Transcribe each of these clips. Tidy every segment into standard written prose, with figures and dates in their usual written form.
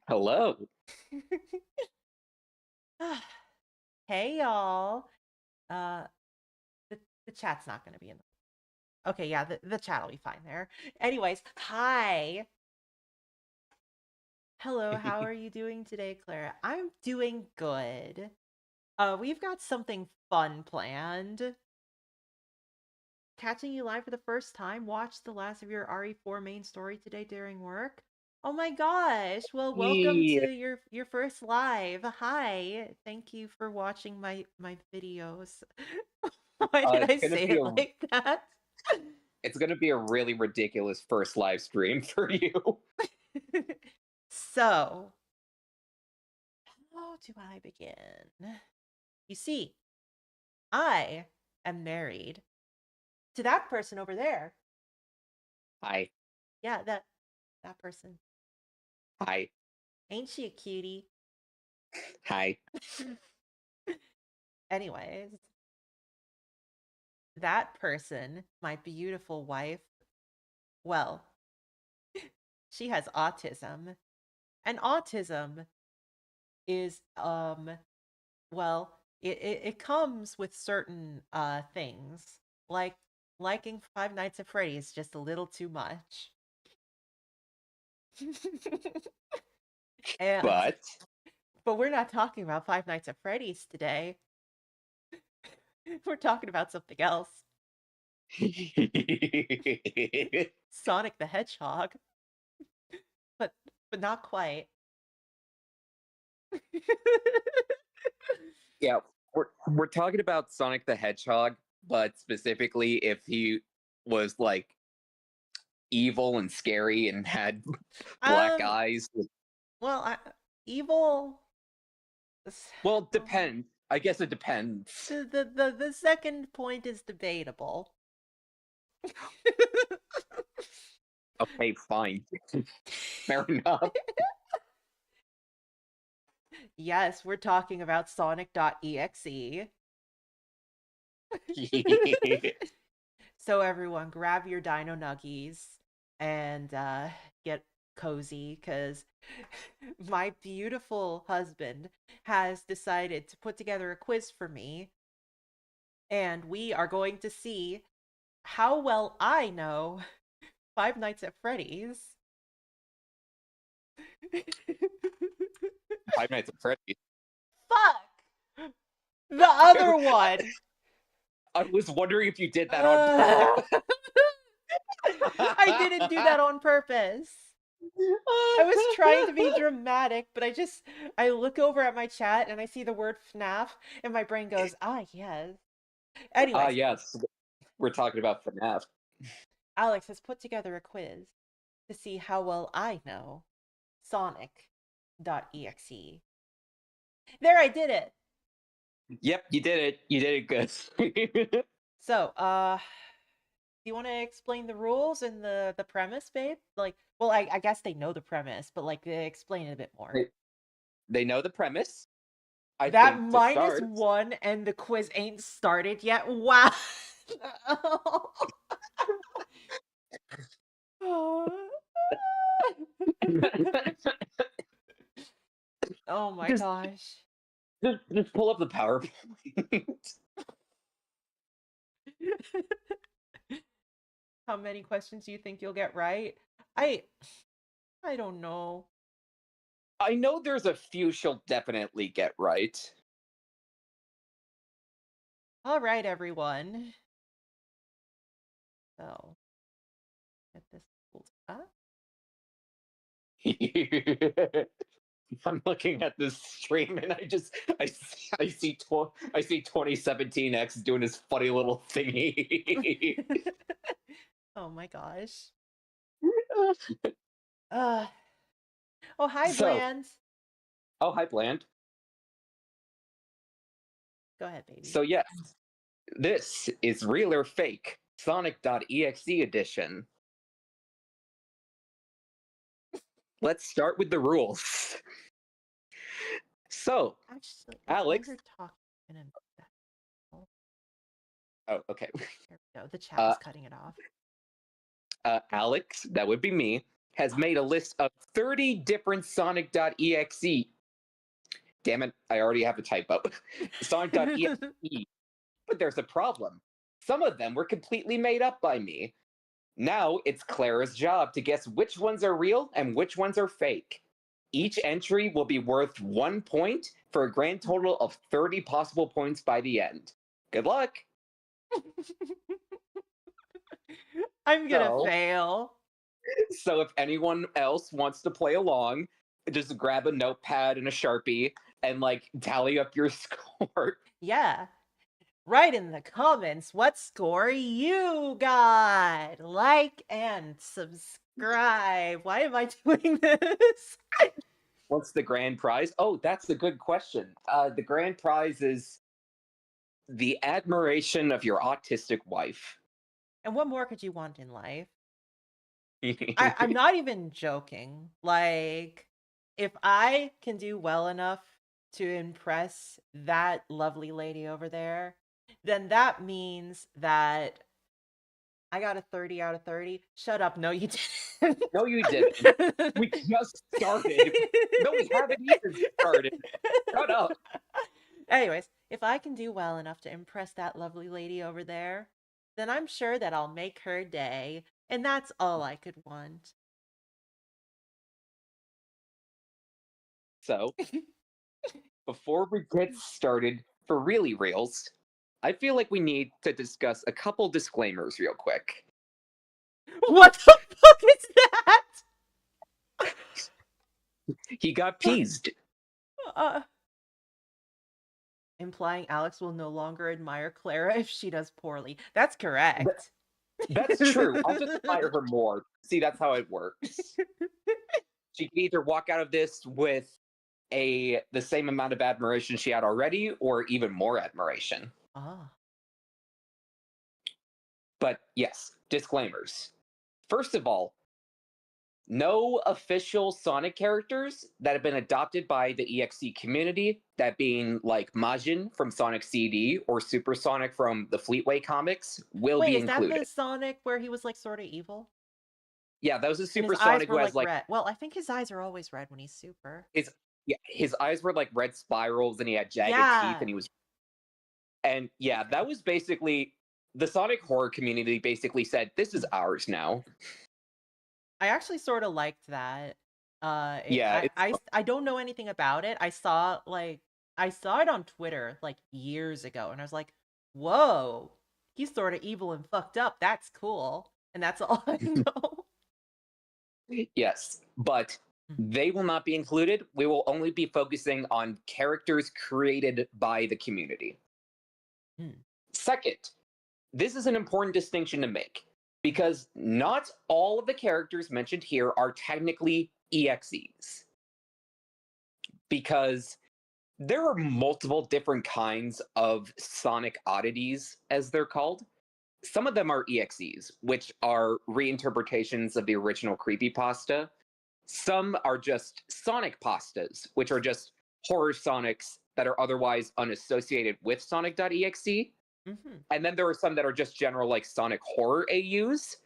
Hello. Hey y'all. Uh the chat's not gonna be in the Okay, yeah, the chat'll be fine there. Anyways, hi. Hello, how are you doing today, Clara? I'm doing good. We've got something fun planned. Catching you live for the first time, watch the last of your RE4 main story today during work. Oh my gosh. Well, welcome to Yeah, your first live. Hi. Thank you for watching my videos. Why did it's I gonna say be it a like that? it's gonna be a really ridiculous first live stream for you. So, how do I begin? You see, I am married to that person over there. Hi, Yeah, that person. hi, Ain't she a cutie? hi. Anyways, that person, my beautiful wife, well, she has autism. And autism is well, it comes with certain things. Like liking Five Nights at Freddy's just a little too much. And But but we're not talking about Five Nights at Freddy's today. We're talking about something else. Sonic the Hedgehog. But not quite. yeah, we're talking about Sonic the Hedgehog, but specifically if he was like evil and scary and had black um eyes. well, evil Well, well, depends. I guess it depends. the second point is debatable. Okay, fine. Fair enough. Yes, we're talking about Sonic.exe. So everyone, grab your dino nuggies and get cozy because my beautiful husband has decided to put together a quiz for me, and we are going to see how well I know Five Nights at Freddy's. Five Nights at Freddy's. Fuck! The other one! I was wondering if you did that on Ugh. purpose. I didn't do that on purpose. I was trying to be dramatic, but I look over at my chat and I see the word FNAF and my brain goes, "Ah, yes." Anyways, Yes, we're talking about FNAF. Alex has put together a quiz to see how well I know Sonic.exe. There, I did it. Yep, you did it. You did it good. So, do you want to explain the rules and the premise, babe? Like, well, I guess they know the premise, but like, explain it a bit more. they, they know the premise. I That think to minus start, one and the quiz ain't started yet. Wow. Oh my just, gosh. just pull up the PowerPoint. How many questions do you think you'll get right? I I don't know. I know there's a few she'll definitely get right. All right, everyone. So, get this pulled up. I'm looking at this stream and I see 2017X doing his funny little thingy. Oh my gosh. Uh Oh, hi, So, Bland. oh hi Bland. Go ahead, baby. So yes, this is real or fake Sonic.exe edition. Let's start with the rules. So, Actually, let Alex. her talk in a oh, Oh, okay. there we go. The chat Uh, was cutting it off. Alex, that would be me. has made a list of 30 different Sonic.exe. Damn it, I already have a typo. Sonic.exe. But there's a problem. Some of them were completely made up by me. Now it's Clara's job to guess which ones are real and which ones are fake. Each entry will be worth 1 point for a grand total of 30 possible points by the end. Good luck! I'm gonna So, fail. so if anyone else wants to play along, just grab a notepad and a Sharpie and like tally up your score. Yeah. Write in the comments what score you got. Like and subscribe. Why am I doing this? What's the grand prize? Oh, that's a good question. The grand prize is the admiration of your autistic wife. And what more could you want in life? I'm not even joking. Like, if I can do well enough to impress that lovely lady over there, then that means that I got a 30 out of 30. Shut up. No, you didn't. No, you didn't. We just started. No, we haven't even started. Shut up. Anyways, if I can do well enough to impress that lovely lady over there, then I'm sure that I'll make her day. And that's all I could want. So, before we get started for really reals, I feel like we need to discuss a couple disclaimers real quick. What the fuck is that? He got peased. Uh, implying Alex will no longer admire Clara if she does poorly. That's correct. That's true. I'll just admire her more. See, that's how it works. She can either walk out of this with the same amount of admiration she had already, or even more admiration. Ah. But yes, disclaimers. First of all, no official Sonic characters that have been adopted by the EXE community, that being like Majin from Sonic CD or Super Sonic from the Fleetway comics, will Wait, be is that included. the Sonic where he was like sort of evil? Yeah, that was a And Super his eyes Sonic were who has like like red. Well, I think his eyes are always red when he's super. his eyes were like red spirals and he had jagged teeth and he was that was basically the Sonic horror community basically said, this is ours now. I actually sort of liked that. Yeah, I don't know anything about it. I saw it on Twitter like years ago, and I was like, "Whoa, he's sort of evil and fucked up. That's cool." And that's all I know. yes, but they will not be included. We will only be focusing on characters created by the community. Second, this is an important distinction to make because not all of the characters mentioned here are technically EXEs. Because there are multiple different kinds of Sonic oddities, as they're called. Some of them are EXEs, which are reinterpretations of the original creepypasta. Some are just Sonic pastas, which are just horror Sonics that are otherwise unassociated with Sonic.exe. And then there are some that are just general like Sonic horror AUs.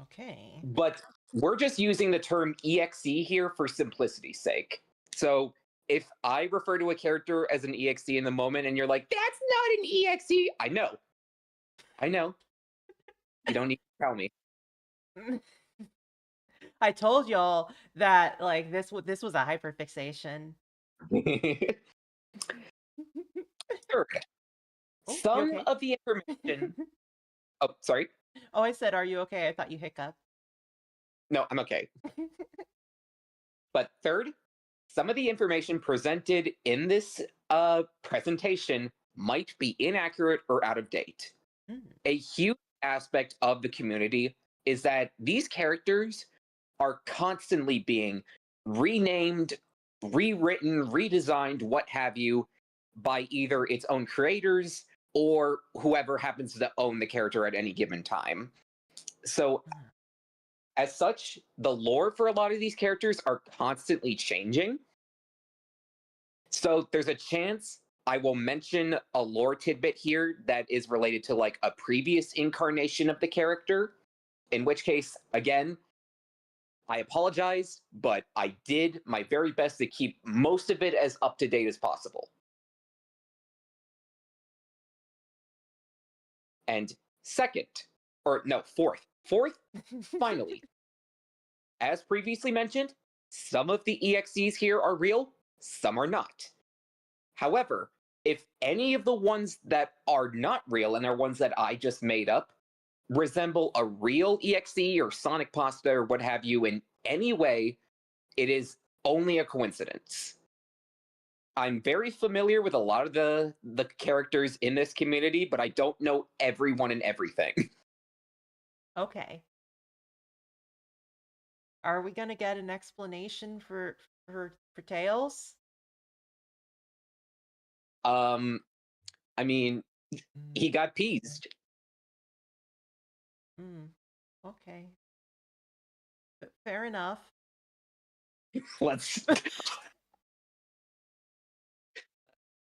Okay. But we're just using the term EXE here for simplicity's sake. So if I refer to a character as an EXE in the moment and you're like, that's not an EXE, I know. You don't need to tell me. I told y'all that like this was a hyperfixation. Third, Oh, you some okay? of the information. Oh, sorry. Oh, I said, "Are you okay?" I thought you hiccuped. No, I'm okay. But third, some of the information presented in this presentation might be inaccurate or out of date. A huge aspect of the community is that these characters are constantly being renamed, rewritten, redesigned, what have you, by either its own creators or whoever happens to own the character at any given time. So, as such, the lore for a lot of these characters are constantly changing. So, there's a chance I will mention a lore tidbit here that is related to like a previous incarnation of the character, in which case, again, I apologize, but I did my very best to keep most of it as up to date as possible. And second, or no, fourth, finally, as previously mentioned, some of the EXEs here are real, some are not. However, if any of the ones that are not real and are ones that I just made up resemble a real EXE or Sonic Pasta or what have you in any way, it is only a coincidence. I'm very familiar with a lot of the characters in this community, but I don't know everyone and everything. Okay. Are we gonna get an explanation for Tails? Um, I mean, Mm, he got peased. mm, okay. Fair enough. Let's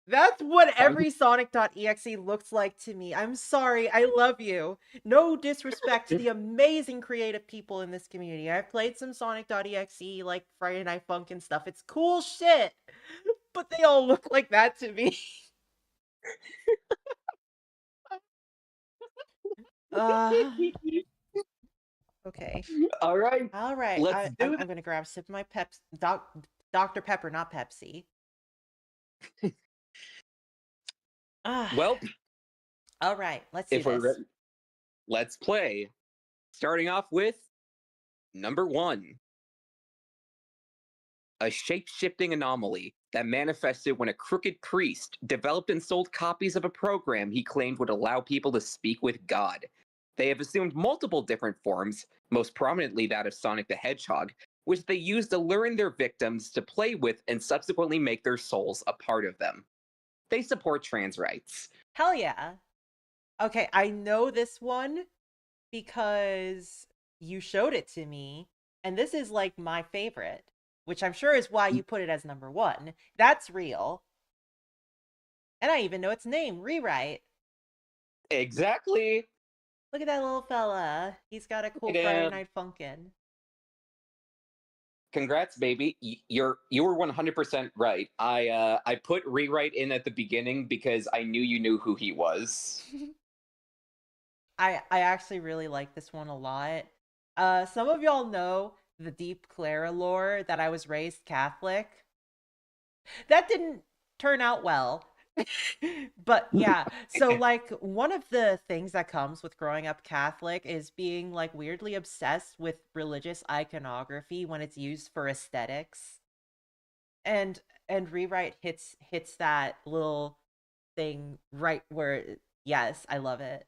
That's what fine. every Sonic.exe looks like to me. I'm sorry. I love you. No disrespect to the amazing creative people in this community. I've played some Sonic.exe, like Friday Night Funk and stuff. It's cool shit. But they all look like that to me. uh, okay. All right, All right. let's I, I'm, do I'm going to grab a sip of my Dr. Pepper, not Pepsi. Ah, well, all right. Let's do if we're this. ready, let's play. Starting off with number 1, a shape-shifting anomaly that manifested when a crooked priest developed and sold copies of a program he claimed would allow people to speak with God. They have assumed multiple different forms, most prominently that of Sonic the Hedgehog, which they use to lure in their victims to play with and subsequently make their souls a part of them. They support trans rights. Hell yeah. Okay, I know this one because you showed it to me, and this is like my favorite, which I'm sure is why you put it as number one. That's real. And I even know its name, Rewrite. Exactly. Look at that little fella. He's got a cool Friday And Night Funkin'. congrats, baby. You were 100% right. I put rewrite in at the beginning because I knew you knew who he was. I actually really like this one a lot. Some of y'all know the Deep Clara lore that I was raised Catholic. That didn't turn out well. But yeah, so like one of the things that comes with growing up Catholic is being like weirdly obsessed with religious iconography when it's used for aesthetics. And Rewrite hits that little thing right where yes, I love it.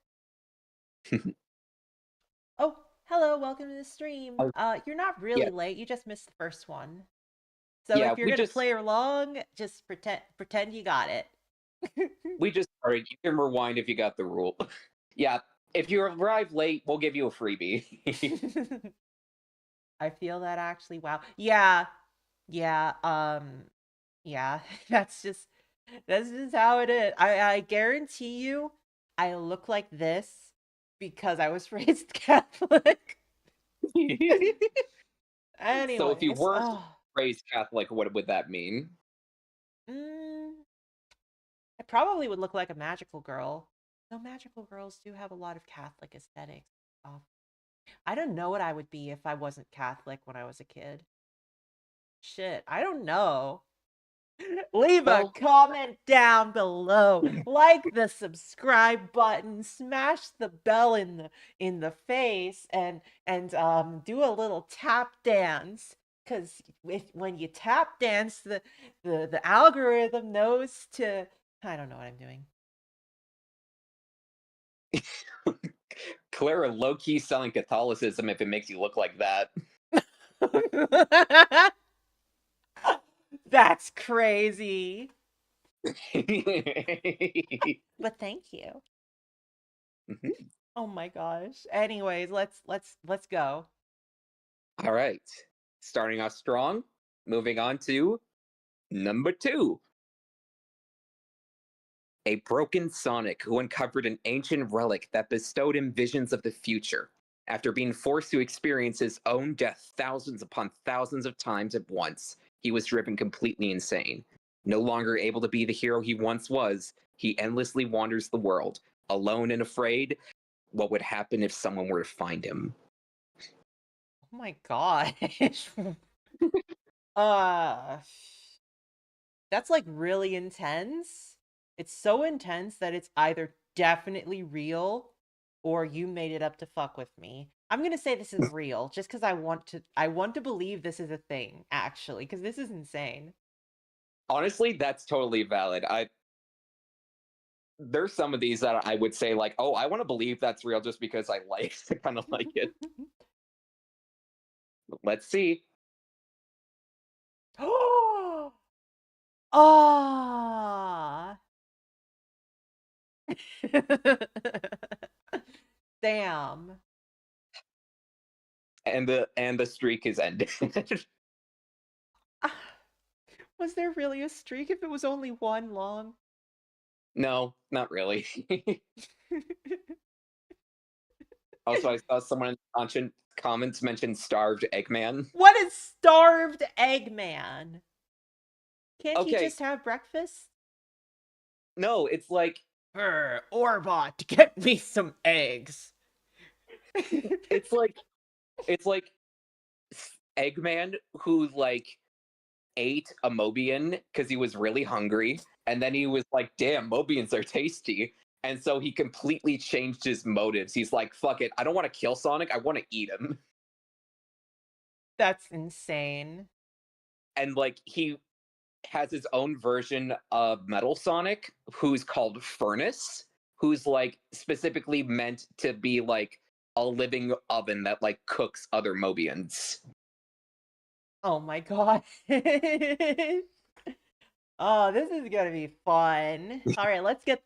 Oh, hello, welcome to the stream. Oh, You're not yeah, really late. You just missed the first one. So yeah. if you're gonna play along, just pretend you got it. We just started. You can rewind if you got the rule. Yeah, if you arrive late, we'll give you a freebie. I feel that actually. Wow. Yeah. Yeah. Yeah. That's just how it is. I guarantee you I look like this because I was raised Catholic. So if you Anyways, weren't oh. raised Catholic, what would that mean? Mm, I probably would look like a magical girl. No, magical girls do have a lot of Catholic aesthetics. Oh, I don't know what I would be if I wasn't Catholic when I was a kid. Shit, I don't know. Leave a Well, comment down below. Like the subscribe button, smash the bell in the face and do a little tap dance cuz when you tap dance the algorithm knows to I don't know what I'm doing. Clara low-key selling Catholicism if it makes you look like that. That's crazy. But thank you. Mhm. Oh my gosh. Anyways, let's go. All right. Starting off strong, moving on to number 2. A broken Sonic who uncovered an ancient relic that bestowed him visions of the future. After being forced to experience his own death thousands upon thousands of times at once, he was driven completely insane. No longer able to be the hero he once was, he endlessly wanders the world, alone and afraid. What would happen if someone were to find him? Oh my gosh. uh that's like really intense. It's so intense that it's either definitely real or you made it up to fuck with me. I'm going to say this is real just cuz I want to believe this is a thing actually cuz this is insane. Honestly, that's totally valid. There's some of these that I would say like, oh, I want to believe that's real just because I like kind of like it. Let's see. Ah. Damn. And the streak is ended. Was there really a streak if it was only one long? No, not really. Also, I saw someone in the comments mention starved Eggman. What is starved Eggman? Can't he Okay, just have breakfast? no, it's like Orbot, get me some eggs. it's like it's like Eggman who like ate a Mobian because he was really hungry, and then he was like, "Damn, Mobians are tasty." And so he completely changed his motives. He's like, "Fuck it, I don't want to kill Sonic. I want to eat him." That's insane. And like he has his own version of Metal Sonic, who's called Furnace, who's like specifically meant to be like a living oven that like cooks other Mobians. Oh my god. Oh, this is gonna be fun. All right, let's go to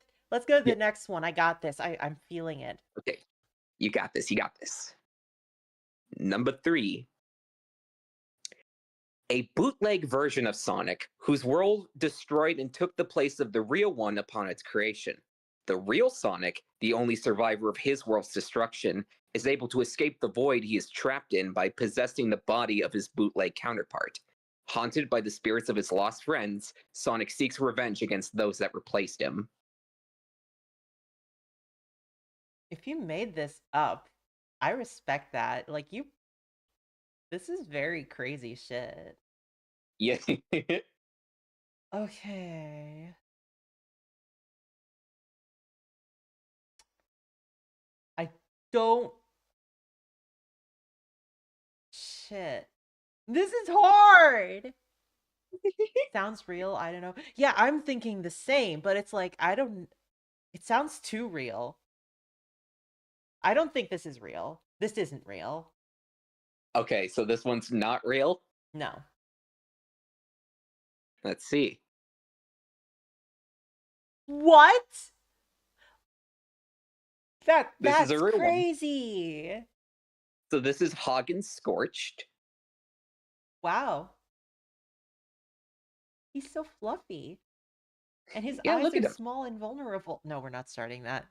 Yeah. the next one. I got this. I'm feeling it. Okay, you got this. You got this. Number 3, a bootleg version of Sonic whose world destroyed and took the place of the real one upon its creation. The real Sonic, the only survivor of his world's destruction, is able to escape the void he is trapped in by possessing the body of his bootleg counterpart. Haunted by the spirits of his lost friends, Sonic seeks revenge against those that replaced him. If you made this up, I respect that. Like you this is very crazy shit. Yeah. Okay. I don't shit. This is hard. Sounds real. I don't know. Yeah, I'm thinking the same, but it's like I don't it sounds too real. I don't think this is real. This isn't real. Okay, so this one's not real. No. Let's see. What? This is That's a real one. crazy. So this is Hagen Scorched. Wow. He's so fluffy. And his Yeah, eyes look are at him. small and vulnerable. No, we're not starting that.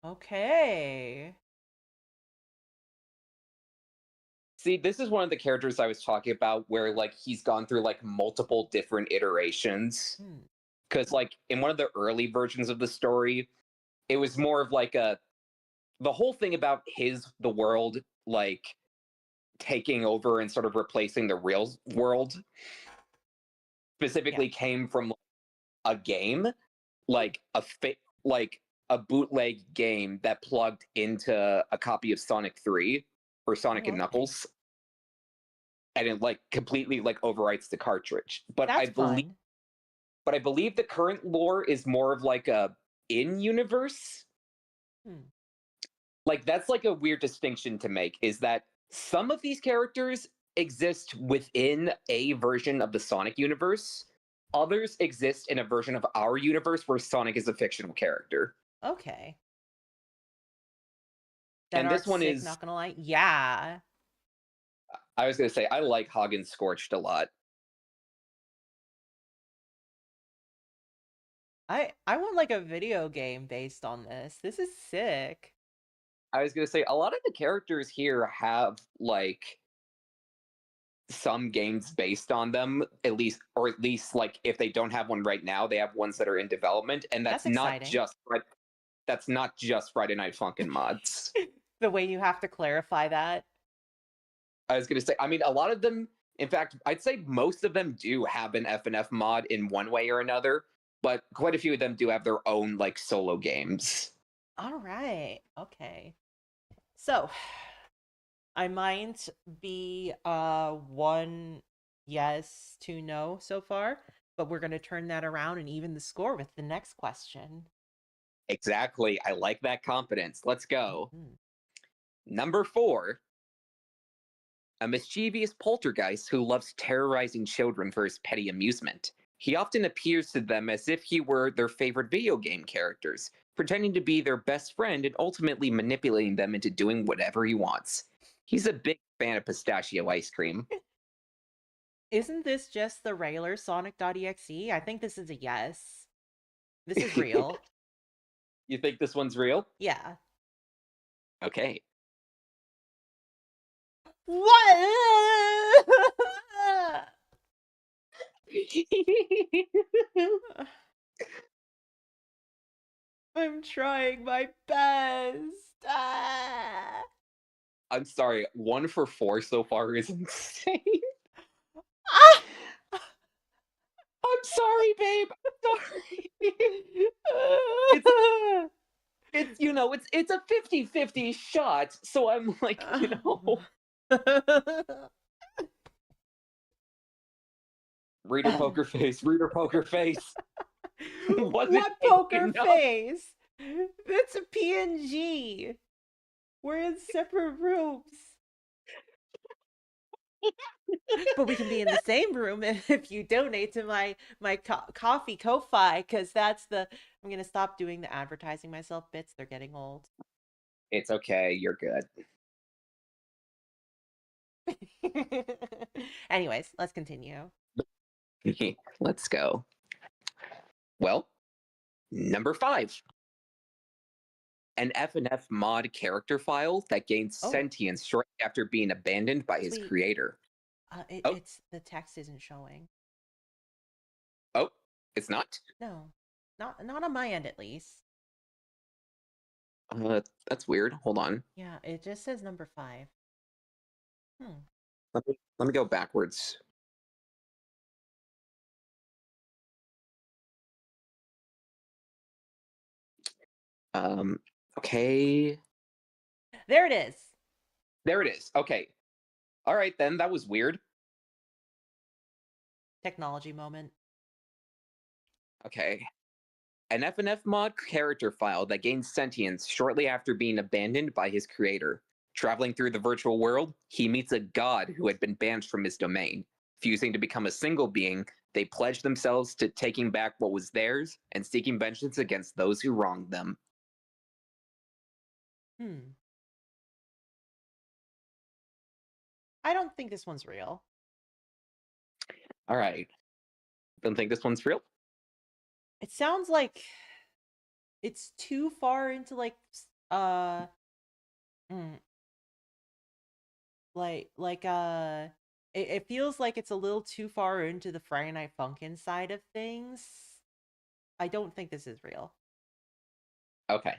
Okay. See, this is one of the characters I was talking about where like he's gone through like multiple different iterations. Hmm. Because like in one of the early versions of the story, it was more of like a the whole thing about the world like taking over and sort of replacing the real world Yeah. specifically came from a game, Hmm. like like a bootleg game that plugged into a copy of Sonic 3 or Sonic Oh, and okay. Knuckles, and it like completely like overwrites the cartridge. That's fun. But I believe the current lore is more of like a in universe. Hmm. Like that's like a weird distinction to make is that some of these characters exist within a version of the Sonic universe. Others exist in a version of our universe where Sonic is a fictional character. Okay. That And this art's one sick, is not gonna lie. Yeah. I was gonna say I like Hagen Scorched a lot. I want like a video game based on this. This is sick. I was gonna say a lot of the characters here have like some games based on them, at least, or at least like if they don't have one right now, they have ones that are in development, and That's exciting. that's not just Friday Night Funkin' mods. The way you have to clarify that. I was gonna say, I mean, a lot of them, in fact, I'd say most of them do have an FNF mod in one way or another, but quite a few of them do have their own like solo games. All right. Okay. So, I might be one yes, two no so far, but we're going to turn that around and even the score with the next question. Exactly. I like that confidence. Let's go. Mhm. Number 4, a mischievous poltergeist who loves terrorizing children for his petty amusement. He often appears to them as if he were their favorite video game characters, pretending to be their best friend and ultimately manipulating them into doing whatever he wants. He's a big fan of pistachio ice cream. Isn't this just the regular Sonic.exe? I think this is a yes. This is You real. think this one's real? Yeah. Okay. What? I'm trying my best. Ah. I'm sorry, 1 for 4 so far is insane. Ah! I'm sorry, babe. I'm sorry. it's it's a 50-50 shot, so I'm like, reader poker face. Was it What fake poker enough? face? That's a PNG. We're in separate rooms. But we can be in the same room if you donate to my coffee Ko-fi, because that's the I'm gonna stop doing the advertising myself bits. They're getting old. It's okay, you're good. Anyways, let's continue. Let's go. Well, number 5. An FNF mod character file that gains Oh, sentience shortly after being abandoned by his sweet. creator. Oh, It's the text isn't showing. oh, it's not? No, not on my end at least. That's weird. Hold on. Yeah, it just says number 5. Hmm. Let me go backwards. Um, okay. There it is. There it is. Okay. All right, then. That was weird. Technology moment. Okay. An FNF mod character file that gains sentience shortly after being abandoned by his creator. Traveling through the virtual world, he meets a god who had been banished from his domain. Fusing to become a single being, they pledge themselves to taking back what was theirs and seeking vengeance against those who wronged them. Hmm. I don't think this one's real. All right. Don't think this one's real? It sounds like it's too far into uh mm, like it feels like it's a little too far into the Friday Night Funkin' side of things. I don't think this is real. Okay.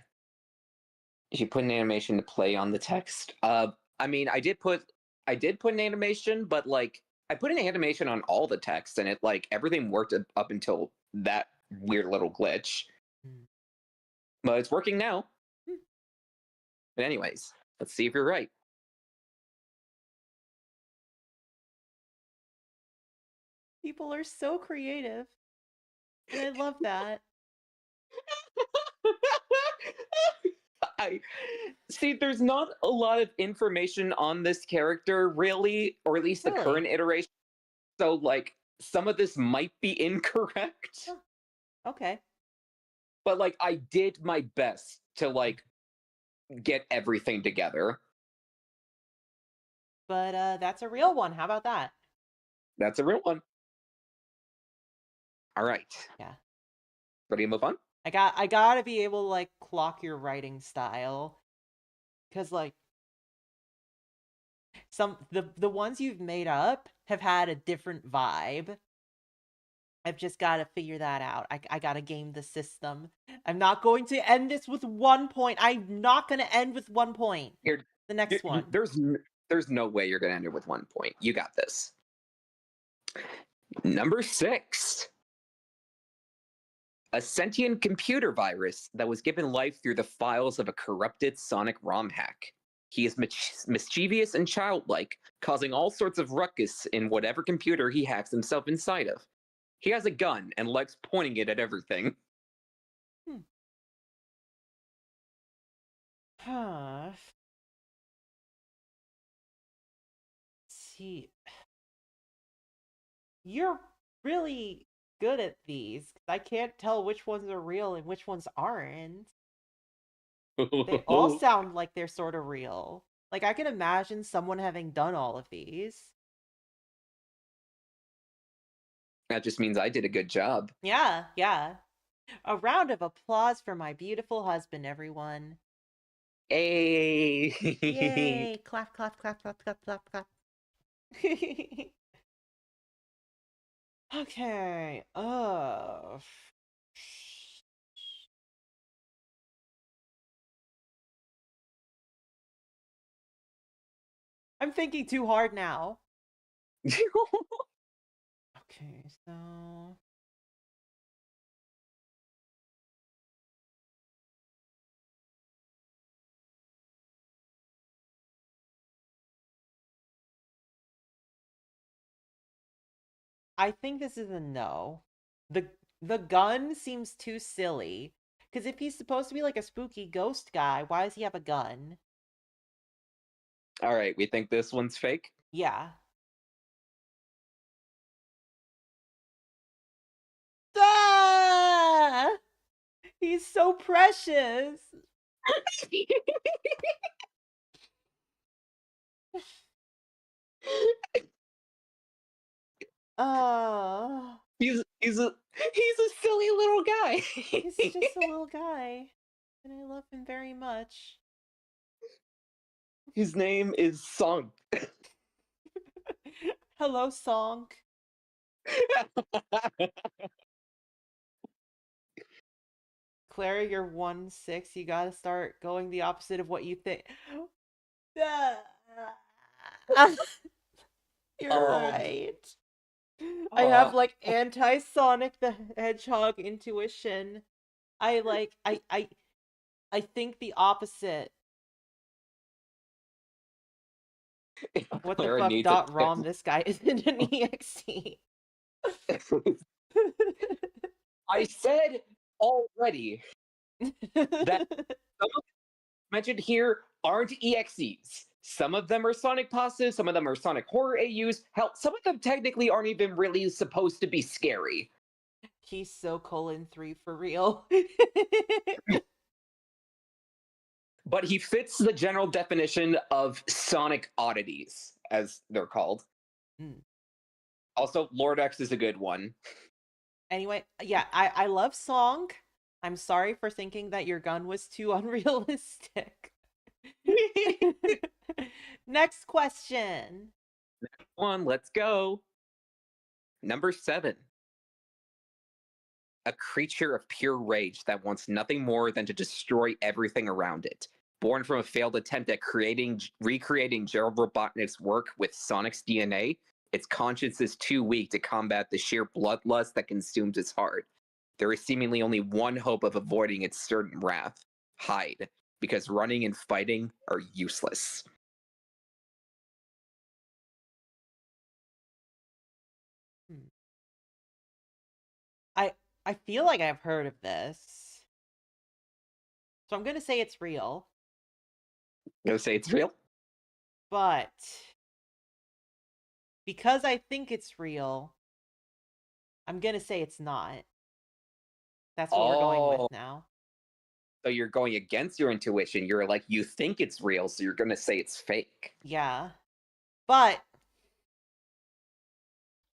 Did you put an animation to play on the text? I mean, I did put an animation, but like I put an animation on all the text, and it like everything worked up until that weird little glitch. Hmm. But it's working now. Hmm. But anyways, let's see if you're right. People are so creative, and I love that. I see. There's not a lot of information on this character, really, or at least the Really? current iteration. So, like, some of this might be incorrect, Huh. Okay. but like, I did my best to like get everything together. But that's a real one. How about that? That's a real one. All right. Yeah. Ready to move on? I gotta be able to like clock your writing style. Cause like the ones you've made up have had a different vibe. I've just got to figure that out. I got to game the system. I'm not going to end this with 1 point. I'm not going to end with 1 point. Here, The next one. there's no way you're gonna end it with 1 point. You got this. Number 6. A sentient computer virus that was given life through the files of a corrupted Sonic ROM hack. He is mischievous and childlike, causing all sorts of ruckus in whatever computer he hacks himself inside of. He has a gun and likes pointing it at everything. Hmm. Huh. See, you're really good at these. 'Cause I can't tell which ones are real and which ones aren't. They all sound like they're sort of real. Like, I can imagine someone having done all of these. That just means I did a good job. Yeah, yeah. A round of applause for my beautiful husband, everyone. Hey. Yay! Clap, clap, clap, clap, clap, clap, clap. Okay. I'm thinking too hard now. Okay, so I think this is a no. The gun seems too silly. Because if he's supposed to be like a spooky ghost guy, why does he have a gun? All right, we think this one's fake. Yeah. Ah! He's so precious. Oh, He's a silly little guy. he's just a little guy, and I love him very much. His name is Song. Hello, Song. Clara, you're 1-6. You gotta start going the opposite of what you think. You're um, right. I uh, have like anti-Sonic the Hedgehog intuition. I like I think the opposite. What the Clara fuck needs a dot rom this guy isn't an exe. tip. I said already that some of the mentioned here aren't EXEs. Some of them are Sonic Pastas, some of them are Sonic Horror AUs. Hell, some of them technically aren't even really supposed to be scary. He's so :3 for real. But he fits the general definition of Sonic oddities, as they're called. Mm. Also, Lord X is a good one. Anyway, yeah, I love Song. I'm sorry for thinking that your gun was too unrealistic. Next question. One, let's go. Number 7. A creature of pure rage that wants nothing more than to destroy everything around it. Born from a failed attempt at recreating Gerald Robotnik's work with Sonic's DNA, its conscience is too weak to combat the sheer bloodlust that consumes its heart. There is seemingly only one hope of avoiding its certain wrath: hide, because running and fighting are useless. Hmm. I I feel like I've heard of this. So I'm gonna say it's real, I'm gonna say it's real. but because I think it's real, I'm gonna say it's not. That's what we're going with Oh, now. so you're going against your intuition. You're like, you think it's real, so you're gonna say it's fake. Yeah. But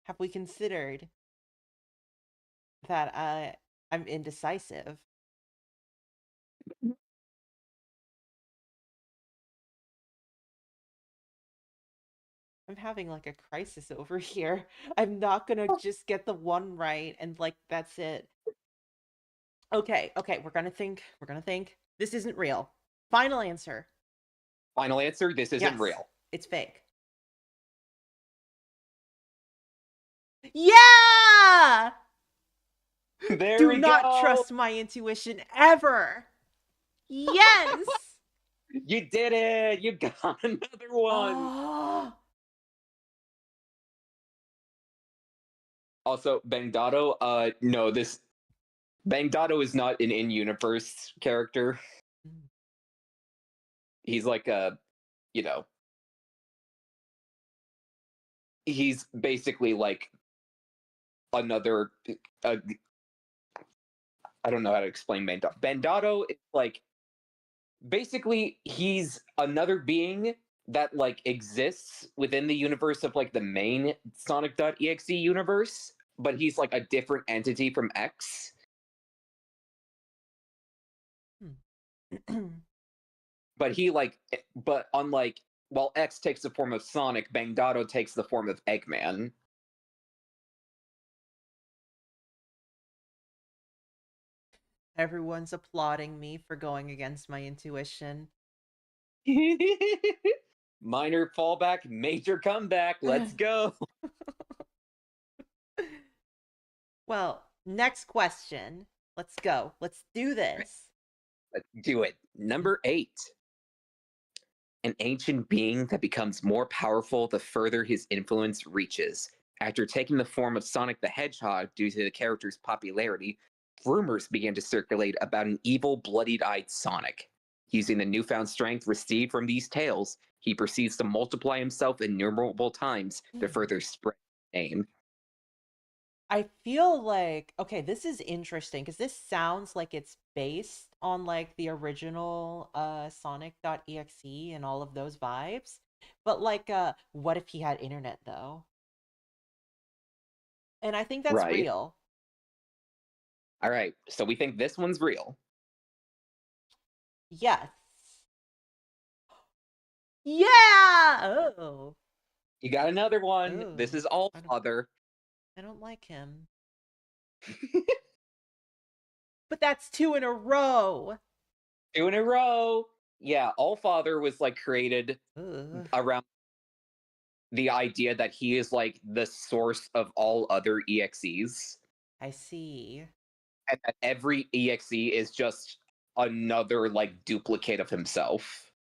have we considered that I'm indecisive. I'm having like a crisis over here. I'm not gonna just get the one right and like that's it. Okay, okay, we're gonna think. We're gonna think. This isn't real. Final answer. Final answer, this isn't Yes, real. it's fake. Yeah! There Do we not go. trust my intuition ever. Yes. You did it. You got another one. Oh. Also, Bangdado, no, this Bangdado is not an in-universe character. He's like a, you know, he's basically like another. Uh, I don't know how to explain Bangdado. Bangdado is like basically he's another being that like exists within the universe of like the main Sonic.exe universe, but he's like a different entity from X. But he like but unlike while X takes the form of Sonic, Bangdado takes the form of Eggman. Everyone's applauding me for going against my intuition. Minor fallback, major comeback. Let's go. Well, next question. Let's go. Let's do this. Let's do it. Number 8. An ancient being that becomes more powerful the further his influence reaches. After taking the form of Sonic the Hedgehog due to the character's popularity, rumors began to circulate about an evil, bloodied-eyed Sonic. Using the newfound strength received from these tales, he proceeds to multiply himself innumerable times to further spread his name. I feel like, okay, this is interesting because this sounds like it's based on like the original Sonic.exe and all of those vibes. But like what if he had internet though? And I think that's Right. real. All right. So we think this one's real. Yes. Yeah. Oh. You got another one. This Oh. is All I don't Father. I don't like him. But that's two in a row. 2 in a row. Yeah, All Father was like created Ugh. around the idea that he is like the source of all other EXEs, I see. and that every EXE is just another like duplicate of himself.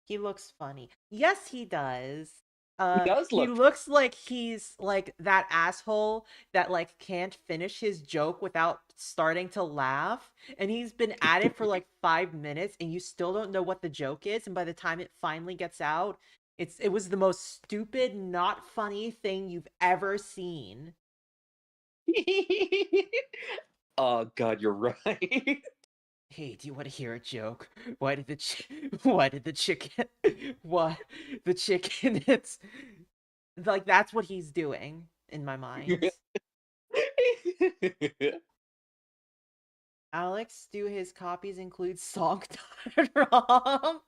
He looks funny. Yes, he does. He does He look. looks like he's like that asshole that like can't finish his joke without starting to laugh. And he's been at it for like 5 minutes and you still don't know what the joke is. And by the time it finally gets out, it was the most stupid, not funny thing you've ever seen. Oh god, you're right. Hey, do you want to hear a joke? Why did the chicken what the chicken it's like that's what he's doing in my mind. Alex, do his copies include song.rom?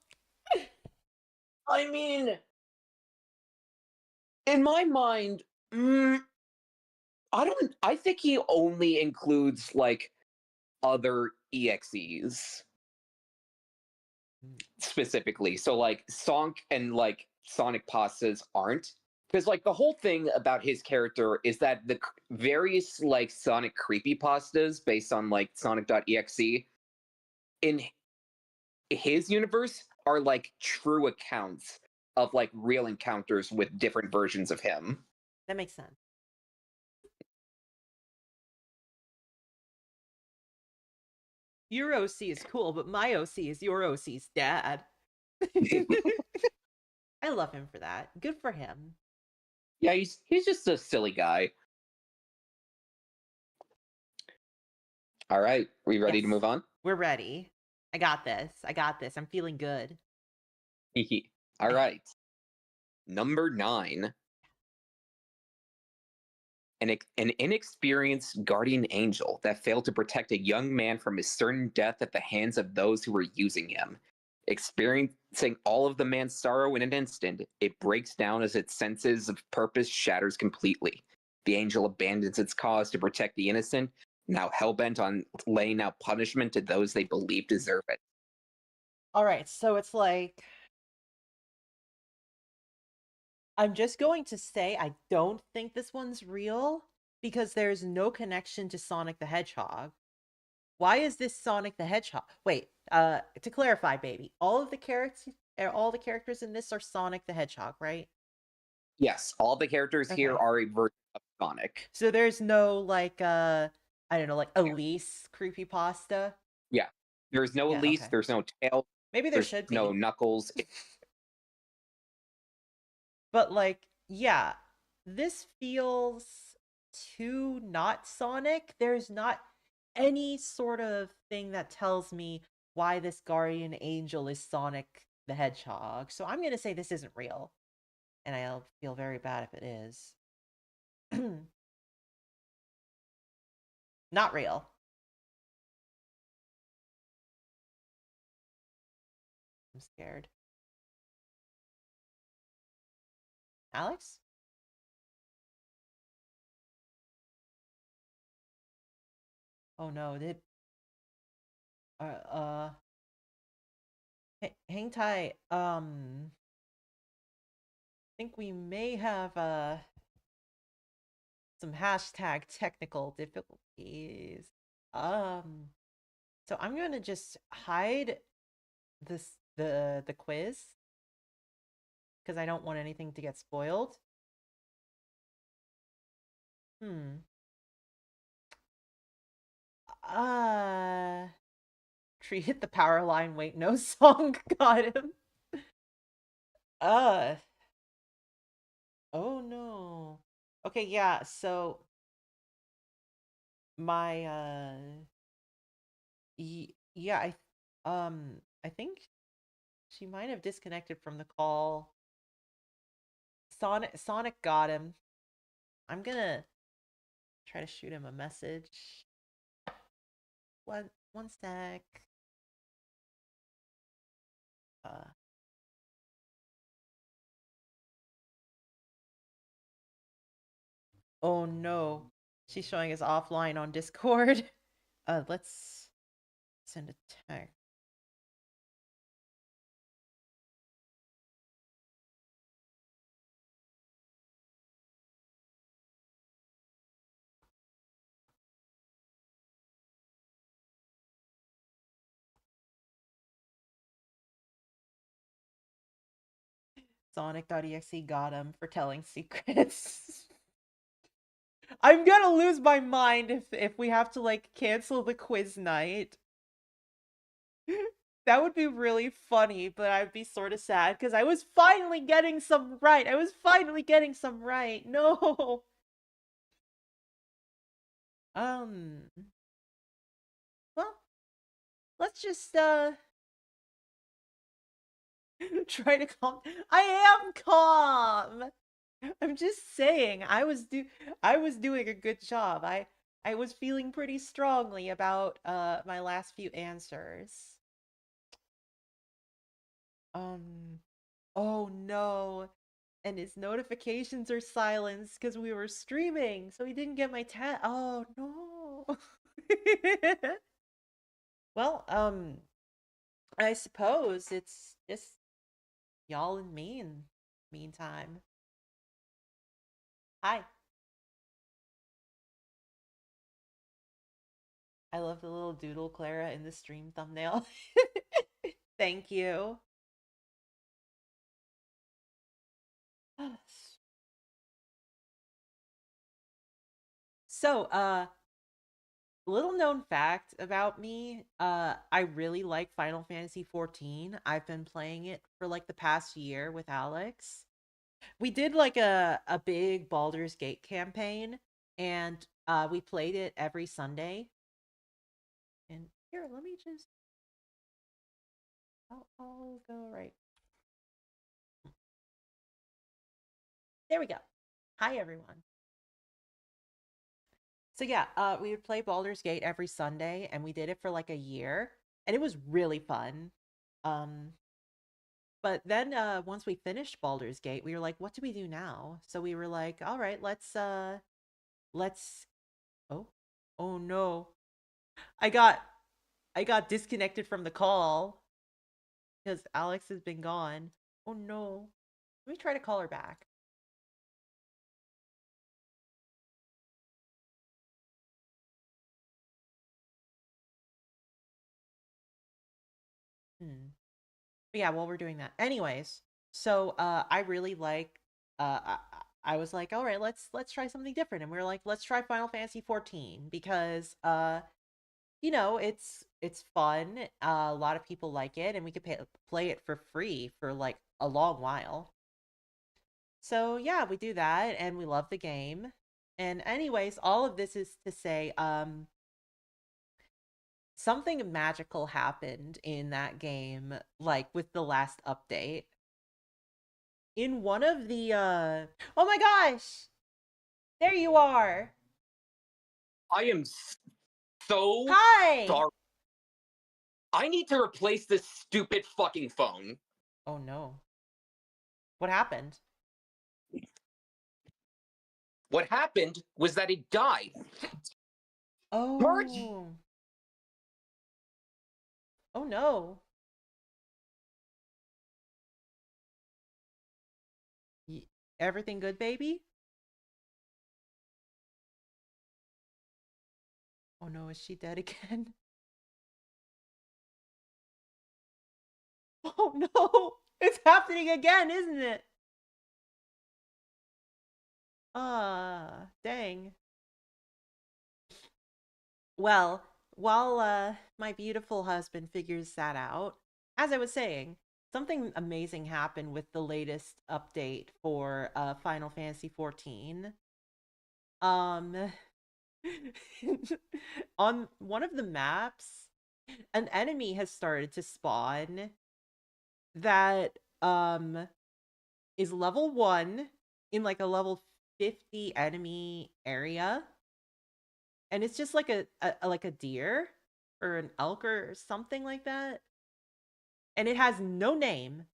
I mean, in my mind, I don't. I think he only includes like other EXEs specifically. So like Sonk and like Sonic pastas aren't, because like the whole thing about his character is that the various like Sonic creepy pastas based on like Sonic.exe in his universe are like true accounts of like real encounters with different versions of him. That makes sense. Your OC is cool, but my OC is your OC's dad. I love him for that. Good for him. Yeah, he's just a silly guy. All right, we ready Yes, to move on? we're ready. I got this. I got this. I'm feeling good. All right. Number 9. an inexperienced guardian angel that failed to protect a young man from his certain death at the hands of those who were using him. Experiencing all of the man's sorrow in an instant, it breaks down as its senses of purpose shatters completely. The angel abandons its cause to protect the innocent, now hell-bent on laying out punishment to those they believe deserve it. All right, so it's like I'm just going to say I don't think this one's real because there's no connection to Sonic the Hedgehog. Why is this Sonic the Hedgehog? Wait, to clarify, baby, all the characters in this are Sonic the Hedgehog, right? Yes, all the characters here Okay. are a version of Sonic. So there's no like I don't know, like Elise creepypasta. Yeah. There's no Yeah, Elise, okay. there's no Tail, Maybe there there's should no be. Knuckles. But like, yeah, this feels too not Sonic. There's not any sort of thing that tells me why this guardian angel is Sonic the Hedgehog. So I'm going to say this isn't real. And I'll feel very bad if it is. Not real. I'm scared. Alex? Oh no, did uh uh hang tight. Think we may have some hashtag technical difficulties. Um so I'm going to just hide the quiz because I don't want anything to get spoiled. Hmm. Uh Tree hit the power line. Wait, no song got him. Uh oh no. Okay, yeah, so my yeah, I think she might have disconnected from the call. Sonic got him. I'm gonna try to shoot him a message. One sec. Uh oh no. She's showing us offline on Discord. Let's send a text. Sonic.exe got him for telling secrets. I'm gonna lose my mind if we have to like cancel the quiz night. That would be really funny, but I'd be sort of sad because I was finally getting some right. I was finally getting some right. No. Um. Well, let's just try to calm. I am calm. I'm just saying I was doing a good job. I was feeling pretty strongly about my last few answers. Um oh no. And his notifications are silenced because we were streaming, so he didn't get my Oh no. Well, I suppose it's just y'all and me in meantime. Hi. I love the little doodle Clara in the stream thumbnail. Thank you. So, little known fact about me, I really like Final Fantasy 14. I've been playing it for like the past year with Alex. We did like a big Baldur's Gate campaign and we played it every Sunday. And here, let me just I'll go right. There we go. Hi everyone. So yeah, we would play Baldur's Gate every Sunday, and we did it for like a year, and it was really fun. Um, but then once we finished Baldur's Gate, we were like, what do we do now? So we were like, all right, let's oh oh no. I got I got disconnected from the call because Alex has been gone. Oh no. Let me try to call her back. Hmm. But yeah, while we're doing that. Anyways, so I really like I was like, all right, let's try something different. And we were like, let's try Final Fantasy 14 because you know, it's fun. A lot of people like it and we could play it for free for like a long while. So yeah, we do that and we love the game. And anyways, all of this is to say something magical happened in that game like with the last update. In one of the oh my gosh, there you are. I am so Hi. sorry. I need to replace this stupid fucking phone. Oh no, what happened? What happened was that it died. Charge. Oh, oh no. Y- Everything good, baby? Oh no, is she dead again? Oh no, it's happening again, isn't it? Ah, dang. Well, while my beautiful husband figures that out, as I was saying, something amazing happened with the latest update for Final Fantasy 14. Um on one of the maps, an enemy has started to spawn that is level 1 in like a level 50 enemy area, and it's just like like a deer or an elk or something like that, and it has no name,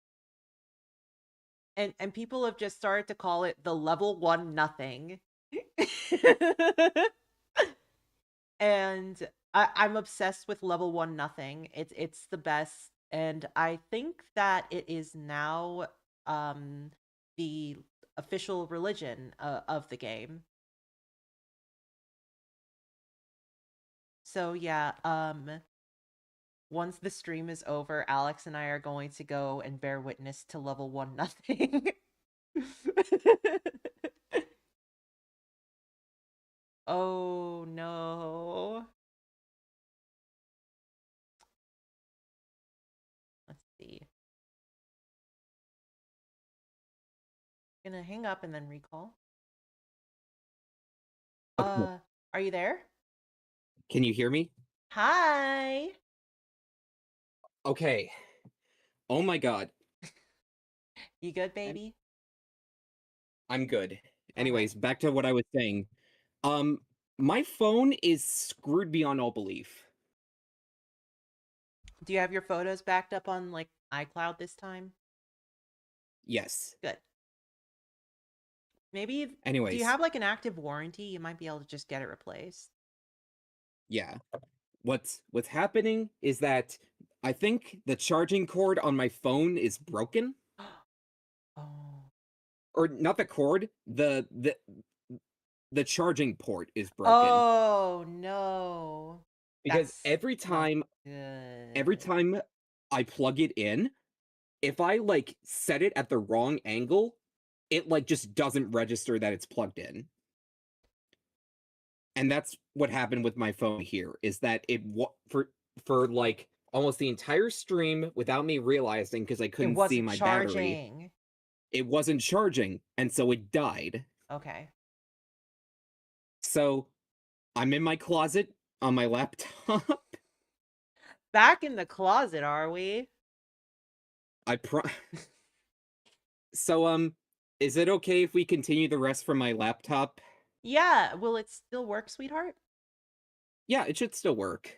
and people have just started to call it the level 1 nothing. And I'm obsessed with level 1 nothing. It's the best, and I think that it is now um the official religion of the game. So yeah, once the stream is over, Alex and I are going to go and bear witness to level 1 nothing. Oh no. Let's see. Gonna hang up and then recall. Okay. Are you there? Can you hear me? Hi. Okay. Oh my god. You good, I'm baby? I'm good. All right. Anyways, back to what I was saying. Um, my phone is screwed beyond all belief. Do you have your photos backed up on like iCloud this time? Yes. Good. Maybe do you Anyways, have like an active warranty? You might be able to just get it replaced. yeah. What's happening is that I think the charging cord on my phone is broken. Oh. Or not the cord, the charging port is broken. Oh no. Because That's not every good. time I plug it in, if I like set it at the wrong angle, it like just doesn't register that it's plugged in. And that's what happened with my phone here, is that for like almost the entire stream without me realizing, because I It couldn't see wasn't my battery, charging. it wasn't charging, and so it died. Okay. So I'm in my closet on my laptop. Back in the closet, are we? I pro So is it okay if we continue the rest from my laptop? Yeah, will it still work, sweetheart? Yeah, it should still work.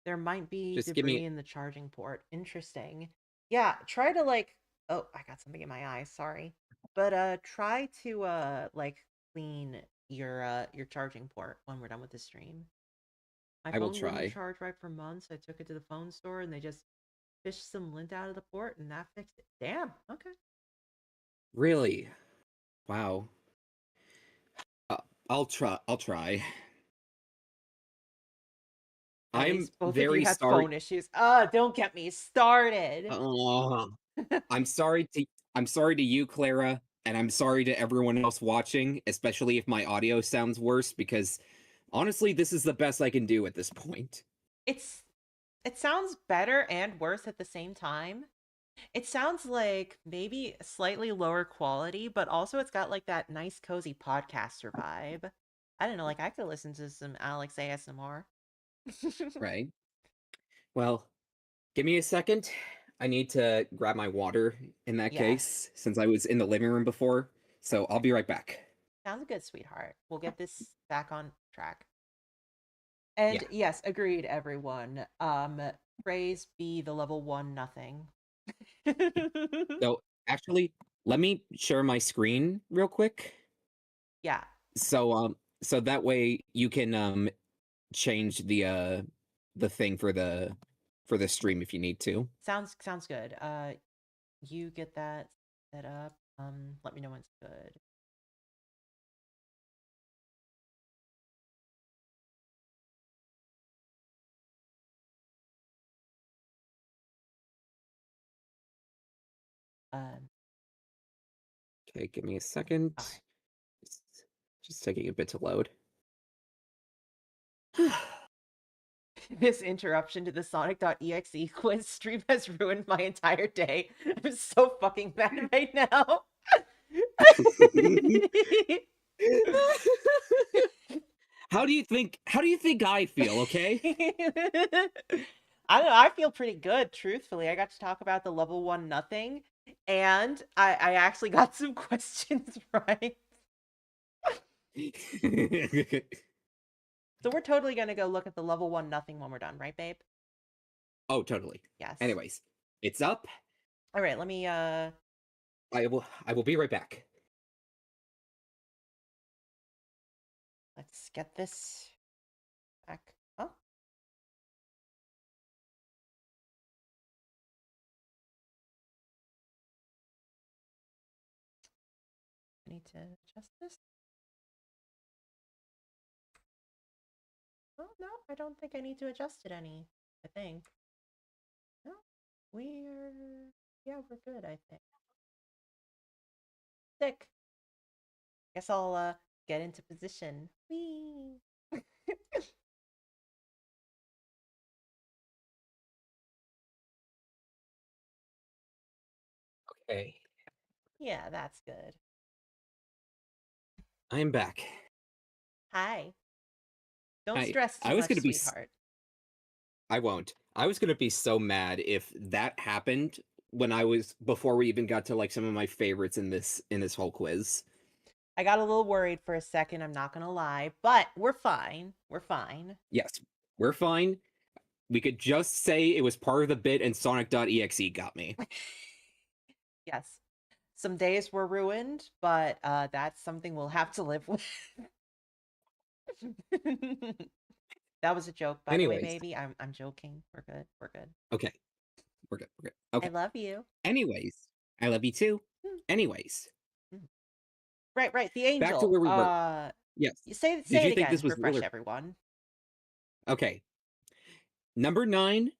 There might be Just give me. debris in the charging port. Interesting. Yeah, try to like oh, I got something in my eye, sorry. But try to like clean your charging port when we're done with the stream. My I will phone wouldn't try. charge right for months. I took it to the phone store and they just fished some lint out of the port and that fixed it. Damn. Okay. Really? Wow. Uh, I'll try. I'll try. At I'm least both of you very had sorry. phone issues. Don't get me started. Uh, I'm sorry to I'm sorry to you, Clara, and I'm sorry to everyone else watching, especially if my audio sounds worse, because honestly, this is the best I can do at this point. It's it sounds better and worse at the same time. It sounds like maybe slightly lower quality, but also it's got like that nice cozy podcaster vibe. I don't know, like I could listen to some Alex ASMR. Right? Well, give me a second. I need to grab my water in that Yes. case, since I was in the living room before. So I'll Okay. be right back. Sounds good, sweetheart. We'll get this back on track. And Yeah. yes, agreed, everyone. Praise be the level one nothing. So actually, let me share my screen real quick. Yeah. Okay. So that way you can change the thing for the stream if you need to. Sounds good. You get that set up. Let me know when it's good. Um, Okay, give me a second. all right. It's just taking a bit to load. This interruption to the Sonic.exe quiz stream has ruined my entire day. I'm so fucking mad right now. How do you think I feel, okay? I don't know. I feel pretty good, truthfully. I got to talk about the level one nothing, and I actually got some questions right. So we're totally gonna go look at the level one nothing when we're done, right, babe? Oh, totally. Yes. Anyways, it's up. All right, let me I will be right back. let's get this back up. I need to adjust this. Oh no, I don't think I need to adjust it any. I think. No, we're yeah, we're good, I think. Sick. Guess I'll get into position. Whee! Okay. Yeah, that's good. I'm back. Hi. Don't I stress too I was much, gonna be sweetheart. I won't. I was gonna be so mad if that happened when I was before we even got to like some of my favorites in this whole quiz. I got a little worried for a second, I'm not gonna lie, but we're fine. We're fine. Yes, we're fine. We could just say it was part of the bit and Sonic.exe got me. Yes. Some days were ruined, but that's something we'll have to live with. That was a joke, by the way, Anyways, baby. I'm joking. We're good. We're good. okay. We're good. We're good. I Okay. love you. Anyways, I love you too. Mm, Anyways, mm. Right, right. The back to angel. where we were. Yes. You say Did it you think again. this was real Refresh or everyone. okay? Number 9,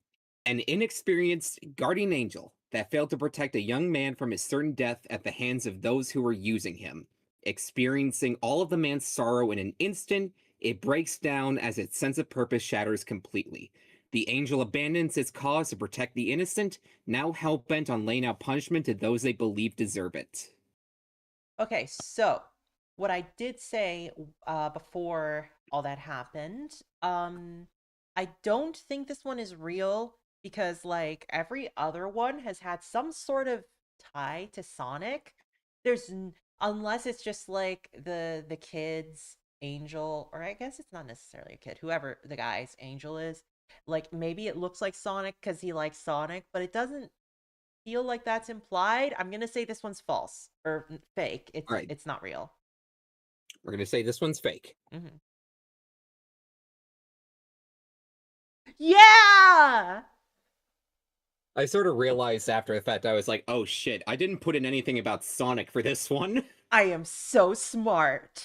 an inexperienced guardian angel that failed to protect a young man from his certain death at the hands of those who were using him. Experiencing all of the man's sorrow in an instant, it breaks down as its sense of purpose shatters completely. The angel abandons its cause to protect the innocent, now hell-bent on laying out punishment to those they believe deserve it. Okay, so what I did say before all that happened, I don't think this one is real because like every other one has had some sort of tie to Sonic. There's Unless it's just like the kid's angel, or I guess it's not necessarily a kid, whoever the guy's angel is. Like maybe it looks like Sonic because he likes Sonic, but it doesn't feel like that's implied. I'm gonna say this one's false or fake. All right, It's not real. we're gonna say this one's fake. Hmm. Yeah, I sort of realized after the fact, I was like, oh shit, I didn't put in anything about Sonic for this one. I am so smart.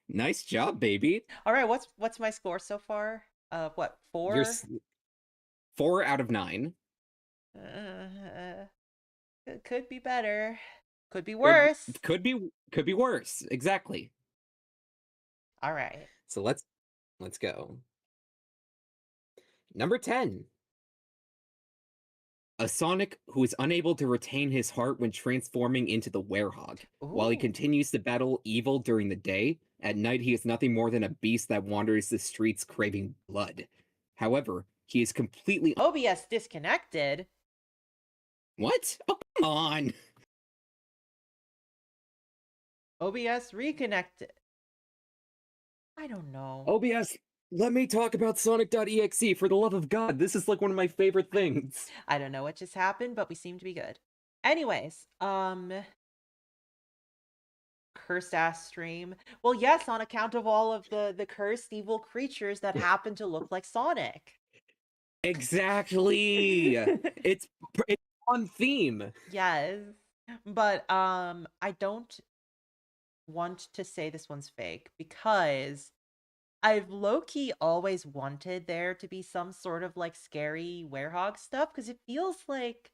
Nice job, baby. All right, what's my score so far? What, You're 4? 4 out of 9. Uh, it could be better. Could be It worse. could be worse. Exactly. All right. So let's go. Number 10. A Sonic who is unable to retain his heart when transforming into the Werehog. While he Ooh. continues to battle evil during the day, at night he is nothing more than a beast that wanders the streets craving blood. However, he is completely OBS disconnected. what? Oh, come on. OBS reconnected. I don't know. OBS, let me talk about Sonic.exe for the love of God. This is like one of my favorite things. I don't know what just happened, but we seem to be good. Anyways, cursed ass stream. Well, yes, on account of all of the cursed evil creatures that happen to look like Sonic. Exactly. It's on theme. Yes. But I don't want to say this one's fake because I've low-key always wanted there to be some sort of like scary werehog stuff because it feels like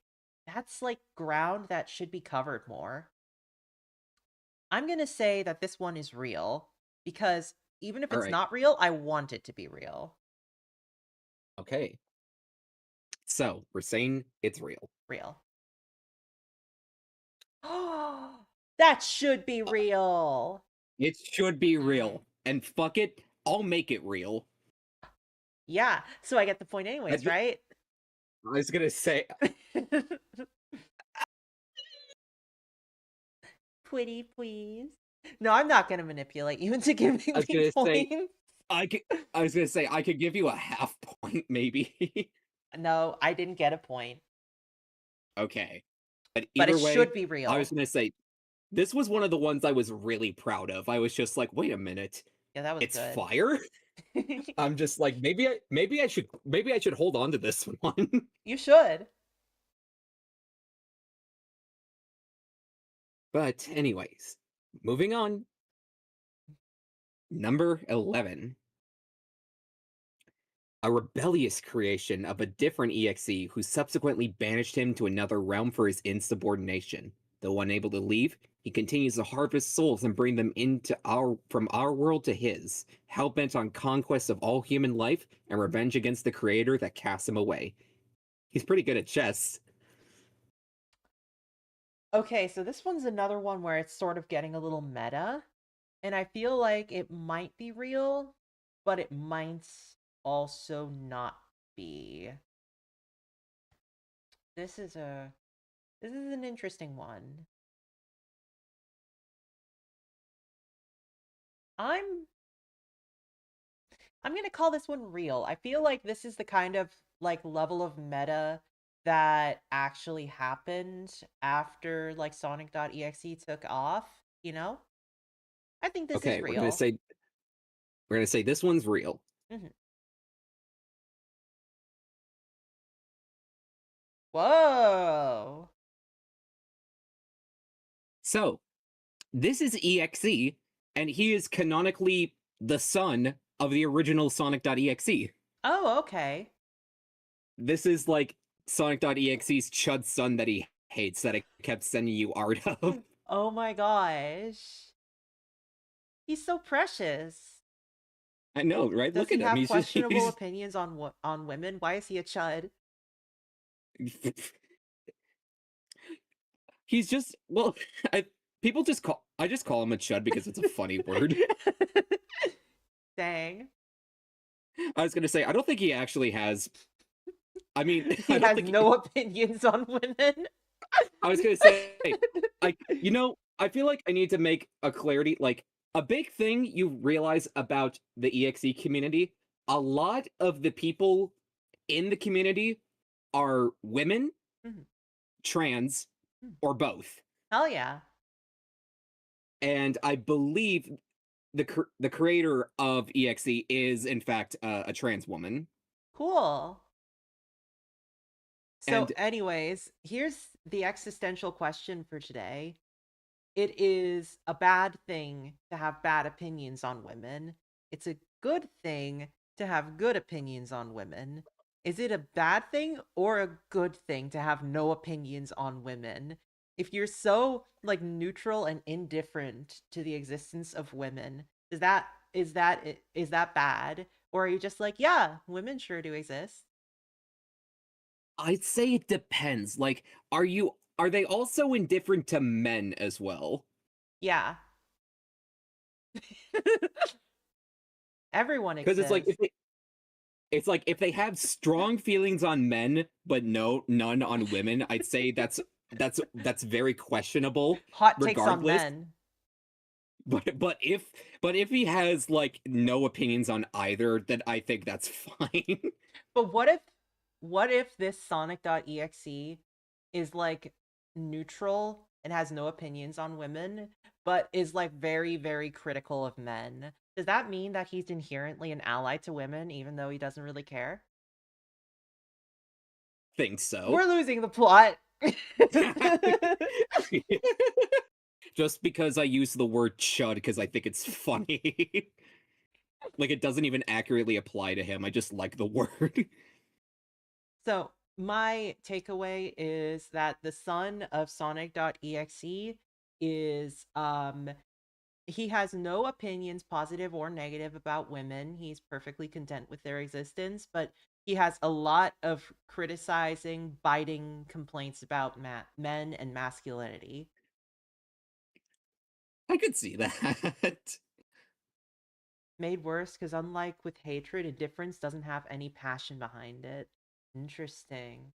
that's like ground that should be covered more. I'm gonna say that this one is real because even if All it's right. not real, I want it to be real. Okay. So, we're saying it's real. Real. Oh, that should be real. It should be real. And fuck it, I'll make it real. Yeah, so I get the point I, anyways, ju- right? I was gonna say, Pretty please. No, I'm not gonna manipulate you into giving I was me gonna say, points. I could, I was gonna say, I could give you a half point, maybe. No, I didn't get a point, Okay. But but it either way, should be I was real. gonna say, this was one of the ones I was really proud of. I was just like, wait a minute, Yeah, that was it's good. fire? I'm just like, maybe I should hold on to this one. You should. But anyways, moving on. Number 11. A rebellious creation of a different EXE who subsequently banished him to another realm for his insubordination. Though unable to leave, he continues to harvest souls and bring them into from our world to his, hell-bent on conquest of all human life and revenge against the creator that cast him away. He's pretty good at chess. Okay, so this one's another one where it's sort of getting a little meta, and I feel like it might be real, but it might also not be. This is a this is an interesting one. I'm I'm gonna call this one real. I feel like this is the kind of like level of meta that actually happened after like Sonic.exe took off, you know? I think this is Okay, we're gonna real. say we're gonna say this one's real. Mhm. Whoa. So, this is EXE, and he is canonically the son of the original Sonic.exe. Oh, okay. This is like Sonic.exe's chud son that he hates that I kept sending you art of. Oh my gosh. He's so precious. I know, right? Does Look he at him. have He's just questionable opinions on women? Why is he a chud? he's just well, I I just call him a chud because it's a funny word. Dang. I was gonna say I don't think he actually has. I mean, I He don't has think no opinions on women. I was gonna say, I feel like I need to make a clarity. Like, a big thing you realize about the EXE community, a lot of the people in the community are women, Mhm. trans, Mm. or both. Hell yeah. And I believe the creator of EXE is in fact a trans woman. Cool. So, And anyways, here's the existential question for today. It is a bad thing to have bad opinions on women. It's a good thing to have good opinions on women. Is it a bad thing or a good thing to have no opinions on women? If you're so like neutral and indifferent to the existence of women, is that bad? Or are you just like, yeah, women sure do exist? I'd say it depends. Like, are they also indifferent to men as well? Yeah. Everyone Because exists. it's like if they have strong feelings on men but none on women, I'd say that's very questionable Hot takes on regardless. men. But if he has like no opinions on either, then I think that's fine. But what if this Sonic.exe is like neutral and has no opinions on women, but is like very, very critical of men? Does that mean that he's inherently an ally to women, even though he doesn't really care? Think so. We're losing the plot. Just because I use the word chud because I think it's funny. Like it doesn't even accurately apply to him. I just like the word. So my takeaway is that the son of Sonic.exe is he has no opinions, positive or negative, about women. He's perfectly content with their existence, but he has a lot of criticizing, biting complaints about men and masculinity. I could see that. Made worse because, unlike with hatred, indifference doesn't have any passion behind it. Interesting.